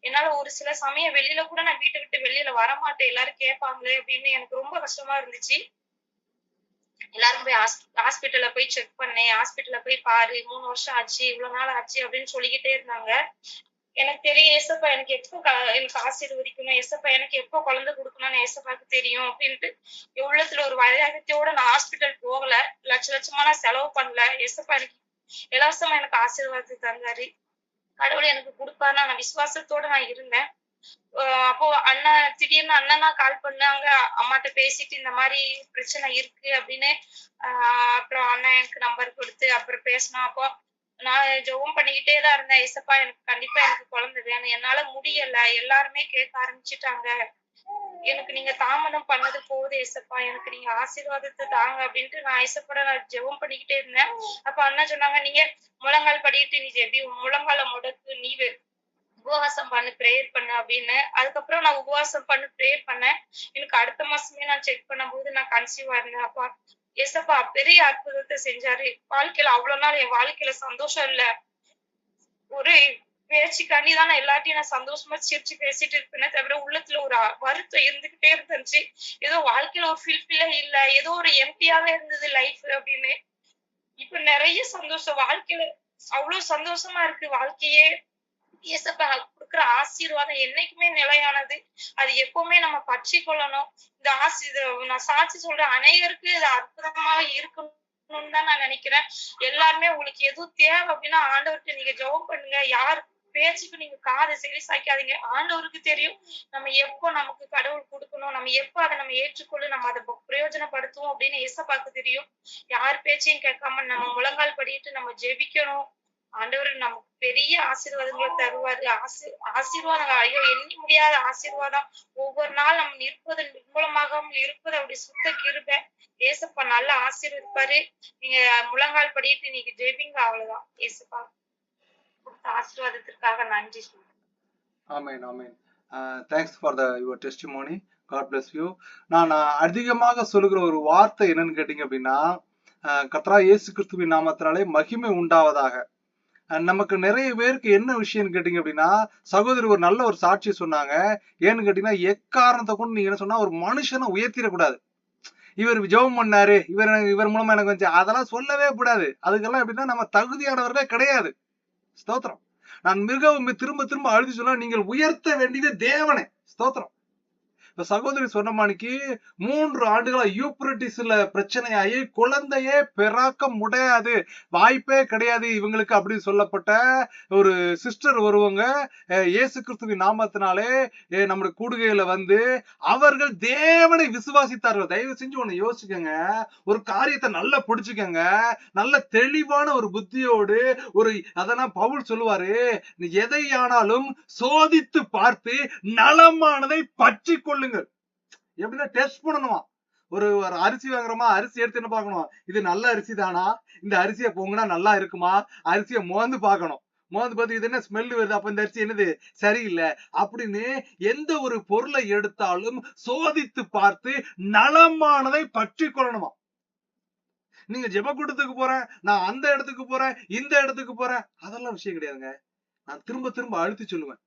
என்னால ஒரு சில சமயம் வெளியில கூட நான் வீட்டை விட்டு வெளியில வரமாட்டேன், எல்லாரும் கேட்பாங்களே அப்படின்னு எனக்கு ரொம்ப கஷ்டமா இருந்துச்சு. எல்லாரும் போய் ஹாஸ்பிட்டல்ல போய் செக் பண்ணேன். ஹாஸ்பிட்டல்ல போய் பாரு, 3 வருஷம் ஆச்சு, இவ்வளவு நாள் ஆச்சு அப்படின்னு சொல்லிக்கிட்டே இருந்தாங்க. எனக்கு தெரியும் ஏசப்பா எனக்கு எப்போ எனக்கு ஆசீர்வதிக்கணும், ஏசப்பா எனக்கு எப்போ குழந்தை கொடுக்கணும்னு ஏசப்பாக்கு தெரியும் அப்படின்ட்டு உள்ளத்துல ஒரு வைராகத்தோட நான் ஹாஸ்பிட்டல் போகல. லட்சமா நான் செலவு பண்ணல. ஏசப்பா எனக்கு இலவசமா எனக்கு ஆசீர்வாதத்தை தந்தாரு. கடவுள் எனக்கு கொடுப்பாரு. நான் விசுவாசத்தோட நான் இருந்தேன். அப்போ அண்ணன் திடீர்னு அண்ணனா கால் பண்ணாங்க. அம்மாட்ட பேசிட்டு இந்த மாதிரி பிரச்சனை இருக்கு அப்படின்னு. அப்புறம் அண்ணன் எனக்கு நம்பர் கொடுத்து அப்புறம் பேசினா. அப்போ நான் ஜெபம் பண்ணிக்கிட்டே தான் இருந்தேன். ஏசப்பா எனக்கு கண்டிப்பா எனக்கு குழந்தை வேணும், என்னால முடியல, எல்லாருமே கேட்க ஆரம்பிச்சுட்டாங்க, எனக்கு நீங்க தாமதம் பண்ணது போகுது ஏசப்பா, எனக்கு நீங்க ஆசீர்வாதத்தை தாங்க அப்படின்ட்டு நான் ஏசப்பட நான் ஜெபம் பண்ணிக்கிட்டே இருந்தேன். அப்ப அண்ணா சொன்னாங்க, நீங்க முழங்கால் படிட்டு நீ ஜெபி, முழங்கால முடக்கு, நீ உபவாசம் பண்ணு, பிரேயர் பண்ணு அப்படின்னு. அதுக்கப்புறம் நான் உபவாசம் பண்ணு பிரேயர் பண்ணேன். எனக்கு அடுத்த மாசமே நான் செக் பண்ணும் போது நான் கன்சீவா இருந்தேன். அப்பா ஏசப்பா பெரிய அற்புதத்தை செஞ்சாரு. வாழ்க்கையில அவ்வளவு நாள் என் வாழ்க்கையில சந்தோஷம் இல்ல. ஒரு பேச்சுக்காண்டி தான் நான் எல்லாத்தையும் நான் சந்தோஷமா சிரிச்சு பேசிட்டு இருப்பேனே தவிர உள்ளத்துல ஒரு வருத்தம் இருந்துகிட்டே இருந்துச்சு. ஏதோ வாழ்க்கையில ஒரு ஃபுல்ஃபில்லே இல்ல, ஏதோ ஒரு எம்டியாவே இருந்தது லைஃப் அப்படின்னு. இப்ப நிறைய சந்தோஷம், வாழ்க்கையில அவ்வளவு சந்தோஷமா இருக்கு வாழ்க்கையே. ஏசப்பா கொடுக்குற ஆசீர்வாதம் என்னைக்குமே நிலையானது. அது எப்பவுமே நம்ம பற்றி கொள்ளணும். இந்த நான் சாட்சி சொல்றேன், அநேகருக்கு இது அற்புதமா இருக்கணும்னு தான் நான் நினைக்கிறேன். எல்லாருமே உங்களுக்கு எதுவும் தேவை அப்படின்னா ஆண்டவர்கிட்ட நீங்க ஜெபம் பண்ணுங்க. யார் பேச்சுக்கு நீங்க காதை செவிசாய்க்காதீங்க. ஆண்டவருக்கு தெரியும் நம்ம எப்போ நமக்கு கடவுள் கொடுக்கணும், நம்ம எப்போ அதை நம்ம ஏற்றுக்கொள்ள நம்ம அதை பிரயோஜனப்படுத்துவோம் அப்படின்னு ஏசப்பாக்கு தெரியும். யார் பேச்சையும் கேட்காம நம்ம முழங்கால் படிட்டு நம்ம ஜெபிக்கணும். ஆண்டவர் நமக்கு பெரிய ஆசீர்வாதங்களை தருவாரு. ஆசீர்வாதங்கள் ஐயோ எண்ணி முடியாத ஆசீர்வாதம். ஒவ்வொரு நாள் நம்ம நிற்பது நிர்மூலமாகாமல் இருப்பது அப்படி சுத்த கிருபை. ஏசப்பா நல்லா ஆசீர்வதிப்பாரு. நீங்க முழங்கால் படிட்டு நீங்க ஜெபிங்க, அவ்வளவுதான். ஏசப்பா கொடுத்த ஆசீர்வாதத்திற்காக நன்றி சொல்றேன். Amen, amen. Thanks for your testimony. God bless you. நான் அதிகமாக சொல்லுகிற ஒரு வார்த்தை என்னன்னு கேட்டீங்க அப்படின்னா, கர்த்தராகிய இயேசு கிறிஸ்துவின் நாமத்தினாலே மகிமை உண்டாவதாக. நமக்கு நிறைய பேருக்கு என்ன விஷயம்னு கேட்டீங்க அப்படின்னா, சகோதரி ஒரு நல்ல ஒரு சாட்சி சொன்னாங்க. ஏன்னு கேட்டீங்கன்னா, எக்காரணத்தை கொண்டு நீங்க என்ன சொன்னா ஒரு மனுஷனை உயர்த்திடக்கூடாது. இவர் ஜெபம் பண்ணாரு, இவர் மூலமா எனக்கு வந்து அதெல்லாம் சொல்லவே கூடாது. அதுக்கெல்லாம் எப்படின்னா நம்ம தகுதியானவர்களே கிடையாது. ஸ்தோத்திரம். நான் மிகவும் திரும்ப திரும்ப அழுதி சொன்னா, நீங்கள் உயர்த்த வேண்டியது தேவனே. ஸ்தோத்திரம். இப்ப சகோதரி சொன்ன மாணிக்கு 3 ஆண்டுகளா யூப்ரட்டிஸ்ல பிரச்சனையாகி குழந்தையே பிறக்க முடியாது, வாய்ப்பே கிடையாது இவங்களுக்கு அப்படின்னு சொல்லப்பட்ட ஒரு சிஸ்டர் வருவாங்க. இயேசு கிறிஸ்துவின் நாமத்தினாலே நம்முடைய கூடுகையில வந்து அவர்கள் தேவனை விசுவாசித்தார்கள். தயவு செஞ்சு ஒண்ணு யோசிக்கங்க, ஒரு காரியத்தை நல்லா பிடிச்சுக்கங்க, நல்ல தெளிவான ஒரு புத்தியோடு ஒரு அதெல்லாம் பவுல் சொல்லுவாரு, எதையானாலும் சோதித்து பார்த்து நலமானதை பற்றி கொள்ளுங்கள். எப்படின்னா டெஸ்ட் பண்ணணுமா, ஒரு அரிசி வாங்குறோமா, அரிசி எடுத்து என்ன பார்க்கணும், இது நல்ல அரிசி தானா, இந்த அரிசியை பொங்குனா நல்லா இருக்குமா, அரிசியை மோந்து பார்க்கணும். மோந்து பார்த்து இது என்ன ஸ்மெல் வருது, அப்ப இந்த அரிசி என்னது சரியில்லை அப்படின்னு எந்த ஒரு பொருளை எடுத்தாலும் சோதித்து பார்த்து நலமானதை பற்றி கொள்ளணுமா. நீங்க ஜெபக்கூட்டத்துக்கு போறேன், நான் அந்த இடத்துக்கு போறேன், இந்த இடத்துக்கு போறேன், அதெல்லாம் விஷயம் கிடையாதுங்க. நான் திரும்ப திரும்ப அழுத்தி சொல்லுவேன்.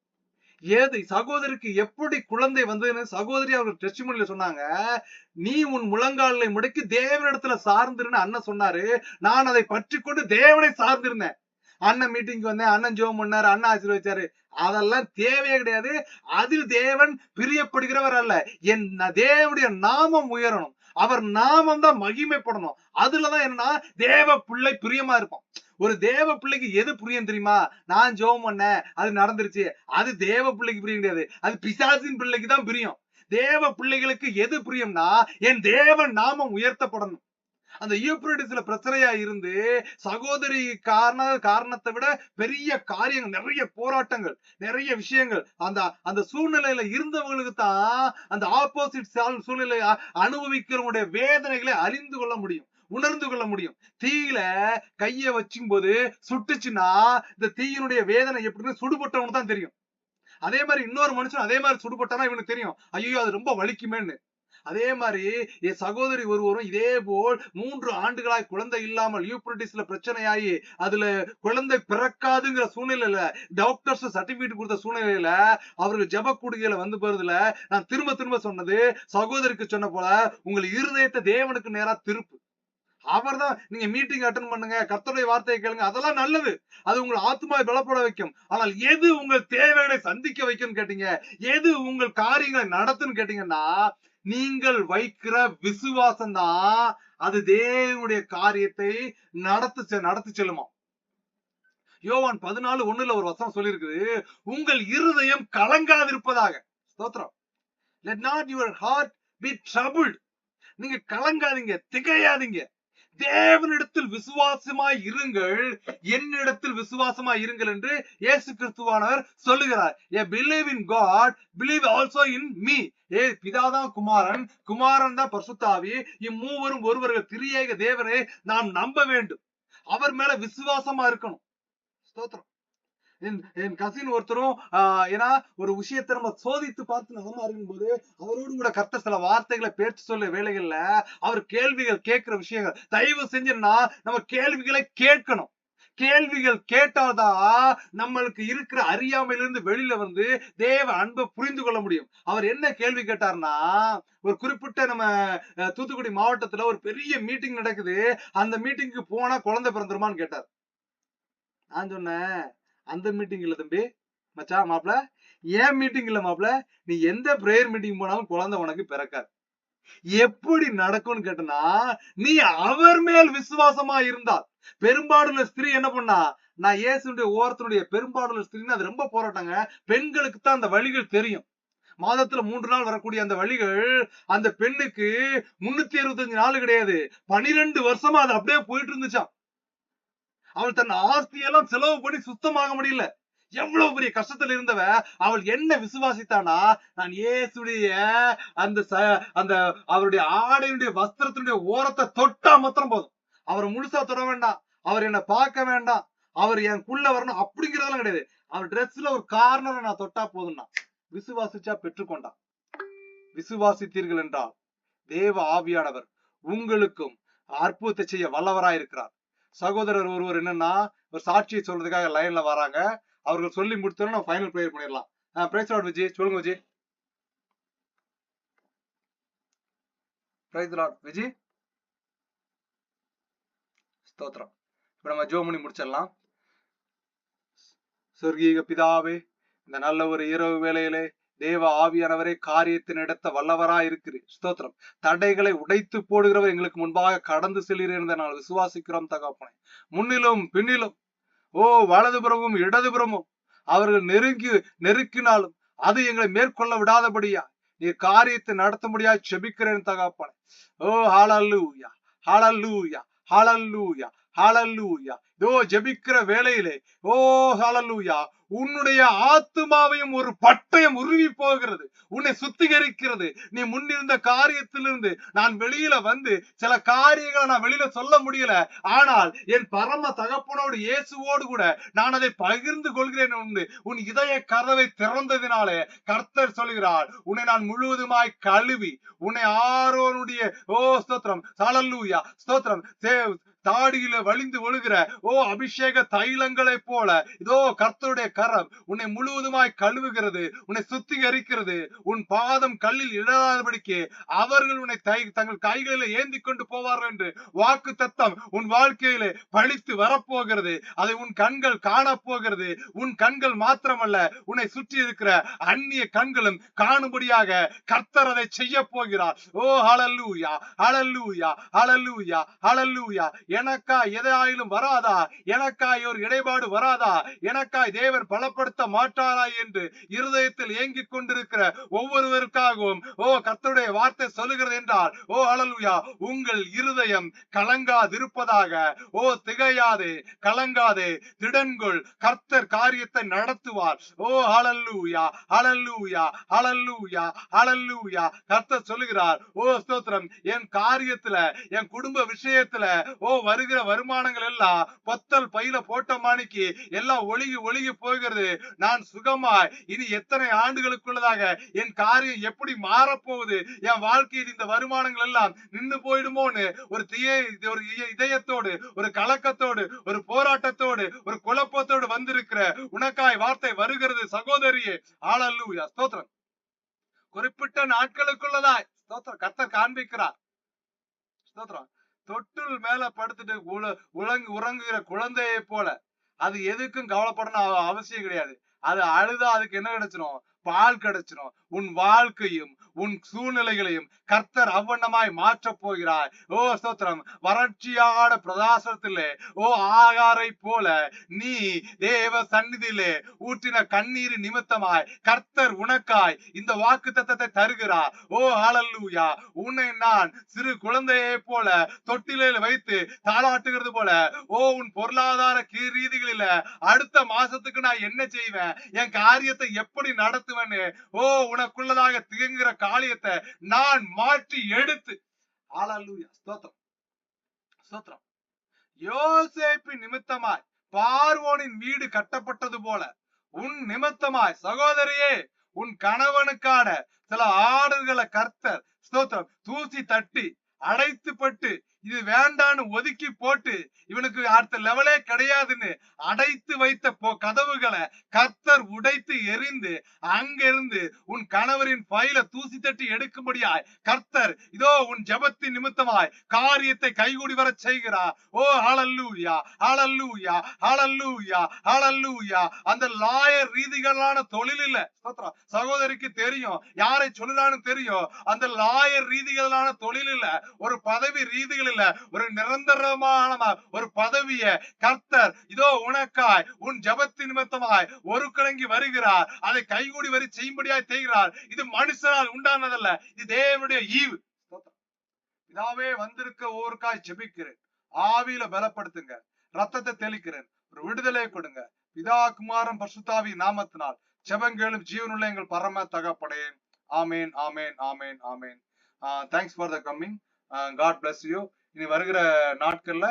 ஏது சகோதரிக்கு எப்படி குழந்தை வந்ததுன்னு சகோதரி அவர் டெஸ்டிமோனில சொன்னாங்க. நீ உன் முழங்காலை முடக்கி தேவனிடத்துல சார்ந்திருன்னு அண்ணன் சொன்னாரு. நான் அதை பற்றி கொண்டு தேவனை சார்ந்திருந்தேன். அண்ணன் மீட்டிங்க்கு வந்தேன், அண்ணன் ஜெபம் பண்ணாரு, அண்ணன் ஆசீர்வதிச்சாரு. அதெல்லாம் தேவையே கிடையாது. அதில் தேவன் பிரியப்படுகிறவர் அல்ல. என் தேவனுடைய நாமம் உயரணும், அவர் நாமம் தான் மகிமைப்படணும். அதுலதான் என்னன்னா தேவ பிள்ளை பிரியமா இருப்பான். ஒரு தேவ பிள்ளைக்கு எது பிரியம் தெரியுமா, நான் ஜெபம் பண்ணேன் அது நடந்துருச்சு, அது தேவ பிள்ளைக்கு பிரியம் கிடையாது, அது பிசாசின் பிள்ளைக்கு தான் பிரியம். தேவ பிள்ளைகளுக்கு எது பிரியம்னா என் தேவன் நாமம் உயர்த்தப்படணும். அந்த யூப்ரடிஸ்ல பிரச்சனையா இருந்து சகோதரி காரணத்தை விட பெரிய காரியங்கள், நிறைய போராட்டங்கள், நிறைய விஷயங்கள் அந்த சூழ்நிலையில இருந்தவங்களுக்கு தான் அந்த ஆப்போசிட் சூழ்நிலை அனுபவிக்கிறவங்களுடைய வேதனைகளை அறிந்து கொள்ள முடியும், உணர்ந்து கொள்ள முடியும். தீயில கைய வச்சும் போது சுட்டுச்சுன்னா இந்த தீயினுடைய வேதனை எப்படின்னு சுடுபட்டவனுக்கு தான் தெரியும். அதே மாதிரி இன்னொரு மனுஷன் அதே மாதிரி சுடுபட்டானா இவனுக்கு தெரியும், ஐயோ அது ரொம்ப வலிக்குமேன்னு. அதே மாதிரி என் சகோதரி ஒருவரும் இதே போல் 3 ஆண்டுகளாய் குழந்தை இல்லாமல் யூப்ரட்டிஸ்ல பிரச்சனையாகி அதுல குழந்தை பிறக்காதுங்கிற சூழ்நிலையில டாக்டர்ஸ் சர்டிபிகேட் கொடுத்த சூழ்நிலையில அவர்கள் ஜெபக்கூடுகையில வந்து போறதுல நான் திரும்ப திரும்ப சொன்னது, சகோதரிக்கு சொன்ன போல உங்கள் இருதயத்தை தேவனுக்கு நேரா திருப்பு. அவர் தான் நீங்க மீட்டிங் அட்டெண்ட் பண்ணுங்க, கர்த்தருடைய வார்த்தையை கேளுங்க, அதெல்லாம் நல்லது, அது உங்கள் ஆத்மாவை பலப்பட வைக்கும். ஆனால் எது உங்கள் தேவைகளை சந்திக்க வைக்கும்னு கேட்டீங்க, எது உங்கள் காரியங்களை நடத்துன்னு கேட்டீங்கன்னா நீங்கள் வைக்கிற விசுவாசம் தான் அது தேவனுடைய காரியத்தை நடத்தி செல்லுமா. யோவான் 14:1 ஒரு வசனம் சொல்லி இருக்குது, உங்கள் இருதயம் கலங்காதிருப்பதாக. ஸ்தோத்திரம். Let not your heart be troubled. நீங்க கலங்காதீங்க, திகையாதீங்க. தேவனிடத்தில் விசுவாசமாய் இருங்கள், என்னிடத்தில் விசுவாசமாய் இருங்கள் என்று இயேசு கிறிஸ்துவானவர் சொல்லுகிறார். A believe in God, believe also in me. பிதாதான் குமாரன், குமாரன் தான் பரிசுத்த ஆவி, இம்மூவரும் ஒருவர்கள் திரியேக தேவனை நாம் நம்ப வேண்டும், அவர் மேல விசுவாசமா இருக்கணும். ஸ்தோத்திரம். என் கசின் ஒருத்தரும் ஏன்னா ஒரு விஷயத்தை நம்ம சோதித்து பார்த்து நலமா இருக்கும் போது அவரோடு கூட கர்த்தர் சில வார்த்தைகளை பேச்சு சொல்ல வேலைகள்ல அவர் கேள்விகள் கேட்கிற விஷயங்கள், தயவு செஞ்சுன்னா நம்ம கேள்விகளை கேட்கணும். கேள்விகள் கேட்டால்தான் நம்மளுக்கு இருக்கிற அறியாமையிலிருந்து வெளியில வந்து தேவ அன்பை புரிந்து கொள்ள முடியும். அவர் என்ன கேள்வி கேட்டார்னா, ஒரு குறிப்பிட்ட நம்ம தூத்துக்குடி மாவட்டத்துல ஒரு பெரிய மீட்டிங் நடக்குது, அந்த மீட்டிங்க்கு போனா குழந்தை பிறந்துருமான்னு கேட்டார். நான் சொன்னேன், அந்த மீட்டிங் இல்ல தம்பி, மச்சா மாப்பிள, ஏன் மீட்டிங் இல்ல மாப்பிள, நீ எந்த பிரேயர் மீட்டிங் போனாலும் குழந்தை உனக்கு பிறக்காது. எப்படி நடக்கும்னு கேட்டனா, நீ அவர் மேல் விசுவாசமா இருந்தால். பெரும்பாடுள்ள ஸ்திரீ என்ன பண்ணா, நான் இயேசுடைய ஓரத்தினுடைய பெரும்பாடுள்ள ஸ்திரீன்னு அது ரொம்ப போராட்டங்க. பெண்களுக்கு தான் அந்த வழிகள் தெரியும். மாதத்துல 3 நாள் வரக்கூடிய அந்த வழிகள் அந்த பெண்ணுக்கு 365 நாள் கிடையாது, 12 வருஷமா அது அப்படியே போயிட்டு இருந்துச்சாம். அவள் தன் ஆஸ்தியெல்லாம் செலவு பண்ணி சுத்தமாக முடியல. எவ்வளவு பெரிய கஷ்டத்துல இருந்தவ அவள் என்ன விசுவாசித்தானா, நான் இயேசுடைய அந்த அவருடைய ஆடையுடைய வஸ்திரத்தினுடைய ஓரத்தை தொட்டா மாத்திரம் போதும், அவரை முழுசா தொட வேண்டாம், அவர் என்ன பார்க்க வேண்டாம், அவர் எனக்குள்ள வரணும் அப்படிங்கிறதெல்லாம் கிடையாது, அவர் டிரெஸ்ல ஒரு கார்னரை நான் தொட்டா போதும்னா விசுவாசிச்சா பெற்றுக்கொண்டா. விசுவாசித்தீர்கள் என்றால் தேவ ஆவியானவர் உங்களுக்கும் அற்புதத்தை செய்ய வல்லவராயிருக்கிறார். சகோதரர் ஒருவர் என்னன்னா ஒரு சாட்சியை சொல்றதுக்காக லைன்ல வராங்க, அவர்கள் சொல்லி முடித்தோம் நம்ம ஃபைனல் ப்ரேயர் பண்ணிடலாம். பிரைஸ் லார்ட் விஜய், சொல்லுங்க விஜய். Price Lord Vijay. ஸ்தோத்திரம். இப்ப நம்ம ஜெபம் பண்ணி முடிச்சிடலாம். சொர்க்கீக பிதாவே, இந்த நல்ல ஒரு இரவு வேளையிலே தேவ ஆவியானவரே காரியத்தின் இடத்த வல்லவரா இருக்கிறீர். ஸ்தோத்திரம். தடைகளை உடைத்து போடுகிறவர் எங்களுக்கு முன்பாக கடந்து செல்கிறேன் நாங்கள் விசுவாசிக்கிறோம் தகப்பனே. முன்னிலும் பின்னிலும் வலதுபுறமும் இடதுபுறமும் அவர்கள் நெருக்கினாலும் அது எங்களை மேற்கொள்ள விடாதபடியா நீ காரியத்தை நடத்தும்படியா செபிக்கிறேன் தகப்பனே. ஹல்லேலூயா, ஹல்லேலூயா, ஹல்லேலூயா, ஹalleluya. இதோ ஜெபிக்கிற வேளையிலே ஓ ஹalleluya, உன்னுடைய ஆத்துமாவையும் ஒரு பட்டயம் உருவி போகிறது, உன்னை சுத்திகரிக்கிறது. நீ முன்னிருந்த காரியத்திலிருந்து நான் வெளியில வந்து சில காரியங்களை நான் வெளியில சொல்ல முடியல, ஆனால் என் பரம தகப்பனோடு இயேசுவோடு கூட நான் அதை பகிர்ந்து கொள்கிறேன். உன் இதய கதவை திறந்ததினாலே கர்த்தர் சொல்கிறார், உன்னை நான் முழுவதுமாய் கழுவி உன்னை ஆரோனுடைய ஓ ஸ்தோத்திரம் ஹalleluya ஸ்தோத்திரம் தாடியில வழிந்து ஒழுகிற ஓ அபிஷேக தைலங்களை போல இதோ கர்த்தருடைய கரம் உன்னை முழுவதுமாய் கழுவுகிறது, உன்னை சுத்திகரிக்கிறது. உன் பாதம் கல்லில் இடாதபடிக்கு அவர்கள் உன்னை தங்கள் கைகளில ஏந்தி கொண்டு போவார்கள் என்று வாக்கு தத்தம் உன் வாழ்க்கையிலே பழித்து வரப்போகிறது. அதை உன் கண்கள் காணப்போகிறது. உன் கண்கள் மாத்திரமல்ல, உன்னை சுற்றி இருக்கிற அந்நிய கண்களும் காணும்படியாக கர்த்தர் அதை செய்ய போகிறார். ஓ ஹalleluya ஹalleluya ஹalleluya ஹalleluya. எனக்காய் எதாயிலும் வராதா, எனக்காய் ஒரு இடைபாடு வராதா, எனக்காய் தேவன் பலப்படுத்த மாட்டாரா என்று இருதயத்தில் ஏங்கிக் கொண்டிருக்கிற ஒவ்வொருவருக்காகவும் ஓ கர்த்தருடைய வார்த்தை சொல்லுகிறது என்றால் ஓ ஹalleluya, உங்கள் இருதயம் கலங்காதிருப்பதாக. ஓ திகையாதே, கலங்காதே, திடன்கொள், கர்த்தர் காரியத்தை நடத்துவார். ஓ ஹalleluya ஹalleluya ஹalleluya ஹalleluya. கர்த்தர் சொல்லுகிறார், ஓ ஸ்தோத்திரம், என் காரியத்துல என் குடும்ப விஷயத்துல ஓ வருகிற வருமானங்கள் எல்லாம் பொத்தல் பையில போட்ட மாணிக்கு எல்லாம் ஒழுகி ஒழுகி போகிறது. நான் சுகமாய் இனி எத்தனை ஆண்டுகளுக்குள்ளதாக என் காரியம் எப்படி மாறப்போகுது, என் வாழ்க்கையில் இந்த வருமானங்கள் எல்லாம் நின்று போயிடுமோன்னு ஒரு இதயத்தோடு, ஒரு கலக்கத்தோடு, ஒரு போராட்டத்தோடு, ஒரு குழப்பத்தோடு வந்திருக்கிற உனக்காய் வார்த்தை வருகிறது சகோதரியே. ஹalleluya ஸ்தோத்திரம். குறிப்பிட்ட நாட்களுக்குள்ளதாய் ஸ்தோத்திரம் கர்த்தர் காண்பிக்கிறார். ஸ்தோத்திரம். தொட்டில் மேல படுத்துட்டு உறங்குகிற குழந்தையை போல அது எதுக்கும் கவலைப்படணும் அவசியம் கிடையாது. அது அழுதா அதுக்கு என்ன கிடைச்சிடும்? பால் கிடைச்சிடும். உன் வாழ்க்கையும் உன் சூழ்நிலைகளையும் கர்த்தர் அவ்வண்ணமாய் மாற்ற போகிறார். ஓ ஸ்தோத்திரம். வறட்சியான பிரதாசத்திலே ஓ ஆகாரை போல நீ தேவ சந்நிதியிலே ஊற்றின கண்ணீர் நிமித்தமாய் கர்த்தர் உனக்காய் இந்த வாக்கு தத்தத்தை தருகிறார். ஓ ஹalleluya. உன்னை நான் சிறு குழந்தையை போல தொட்டிலில் வைத்து தாளாட்டுகிறது போல ஓ உன் பொருளாதார ரீதிகளில அடுத்த மாசத்துக்கு நான் என்ன செய்வேன், என் காரியத்தை எப்படி நடத்துவேன்னு ஓ உனக்குள்ளதாக திகழ்கிற காரியத்தை நான் மாற்றி எடுத்து ஹalleluya ஸ்தோத்திரம் ஸ்தோத்திரம். யோசேப்பின் நிமித்தமாய் பார்வோனின் வீடு கட்டப்பட்டது போல உன் நிமித்தமாய் சகோதரியே உன் கணவனுக்கான சில ஆடுகளை கர்த்தர் ஸ்தோத்திரம் தூசி தட்டி அடைத்துப்பட்டு இது வேண்டான்னு ஒதுக்கி போட்டு இவனுக்கு அடுத்த லெவலே கிடையாதுன்னு அடைத்து வைத்த கதவுகளை கர்த்தர் உடைத்து எரிந்து அங்கிருந்து உன் கணவரின் பையில தூசி தட்டி எடுக்கும்படியாய் கர்த்தர் இதோ உன் ஜெபத்தின் நிமித்தமாய் காரியத்தை கைகூடி வர செய்கிறார். ஓ ஹalleluya ஹalleluya ஹalleluya ஹalleluya. அந்த லாயர் ரீதிகளான தொழில் இல்ல சகோதரிக்கு தெரியும், யாரை சொல்லுறான்னு தெரியும். அந்த லாயர் ரீதிகளான தொழில் இல்ல, ஒரு பதவி ரீதிகள் இல்ல, ஒரு நிரந்தரமான ஒரு பதவிய கர்த்தர் இதோ உனக்காய் உன் ஜெபத்தின் நிமித்தமாய் ஒரு கிழங்கி வருகிறார். அதை கைகூடி வரி செய்யும்படியாய் செய்கிறார். இது மனுஷனால் உண்டானதல்ல, இது தேவனுடைய ஈவு. இதாவே வந்திருக்க ஒருக்காய் ஜெபிக்கிறேன். ஆவியில பலப்படுத்துங்க, ரத்தத்தை தெளிக்கிறேன், ஒரு விடுதலை கொடுங்க. பிதா குமாரன் பரிசுத்தாவி நாமத்தினால் ஜெபங்களும் ஜீவனுள்ள எங்கள் பரம தகப்பனே. Amen amen amen amen. Thanks for the coming. God bless you. இனி வருகிற நாட்கள்ல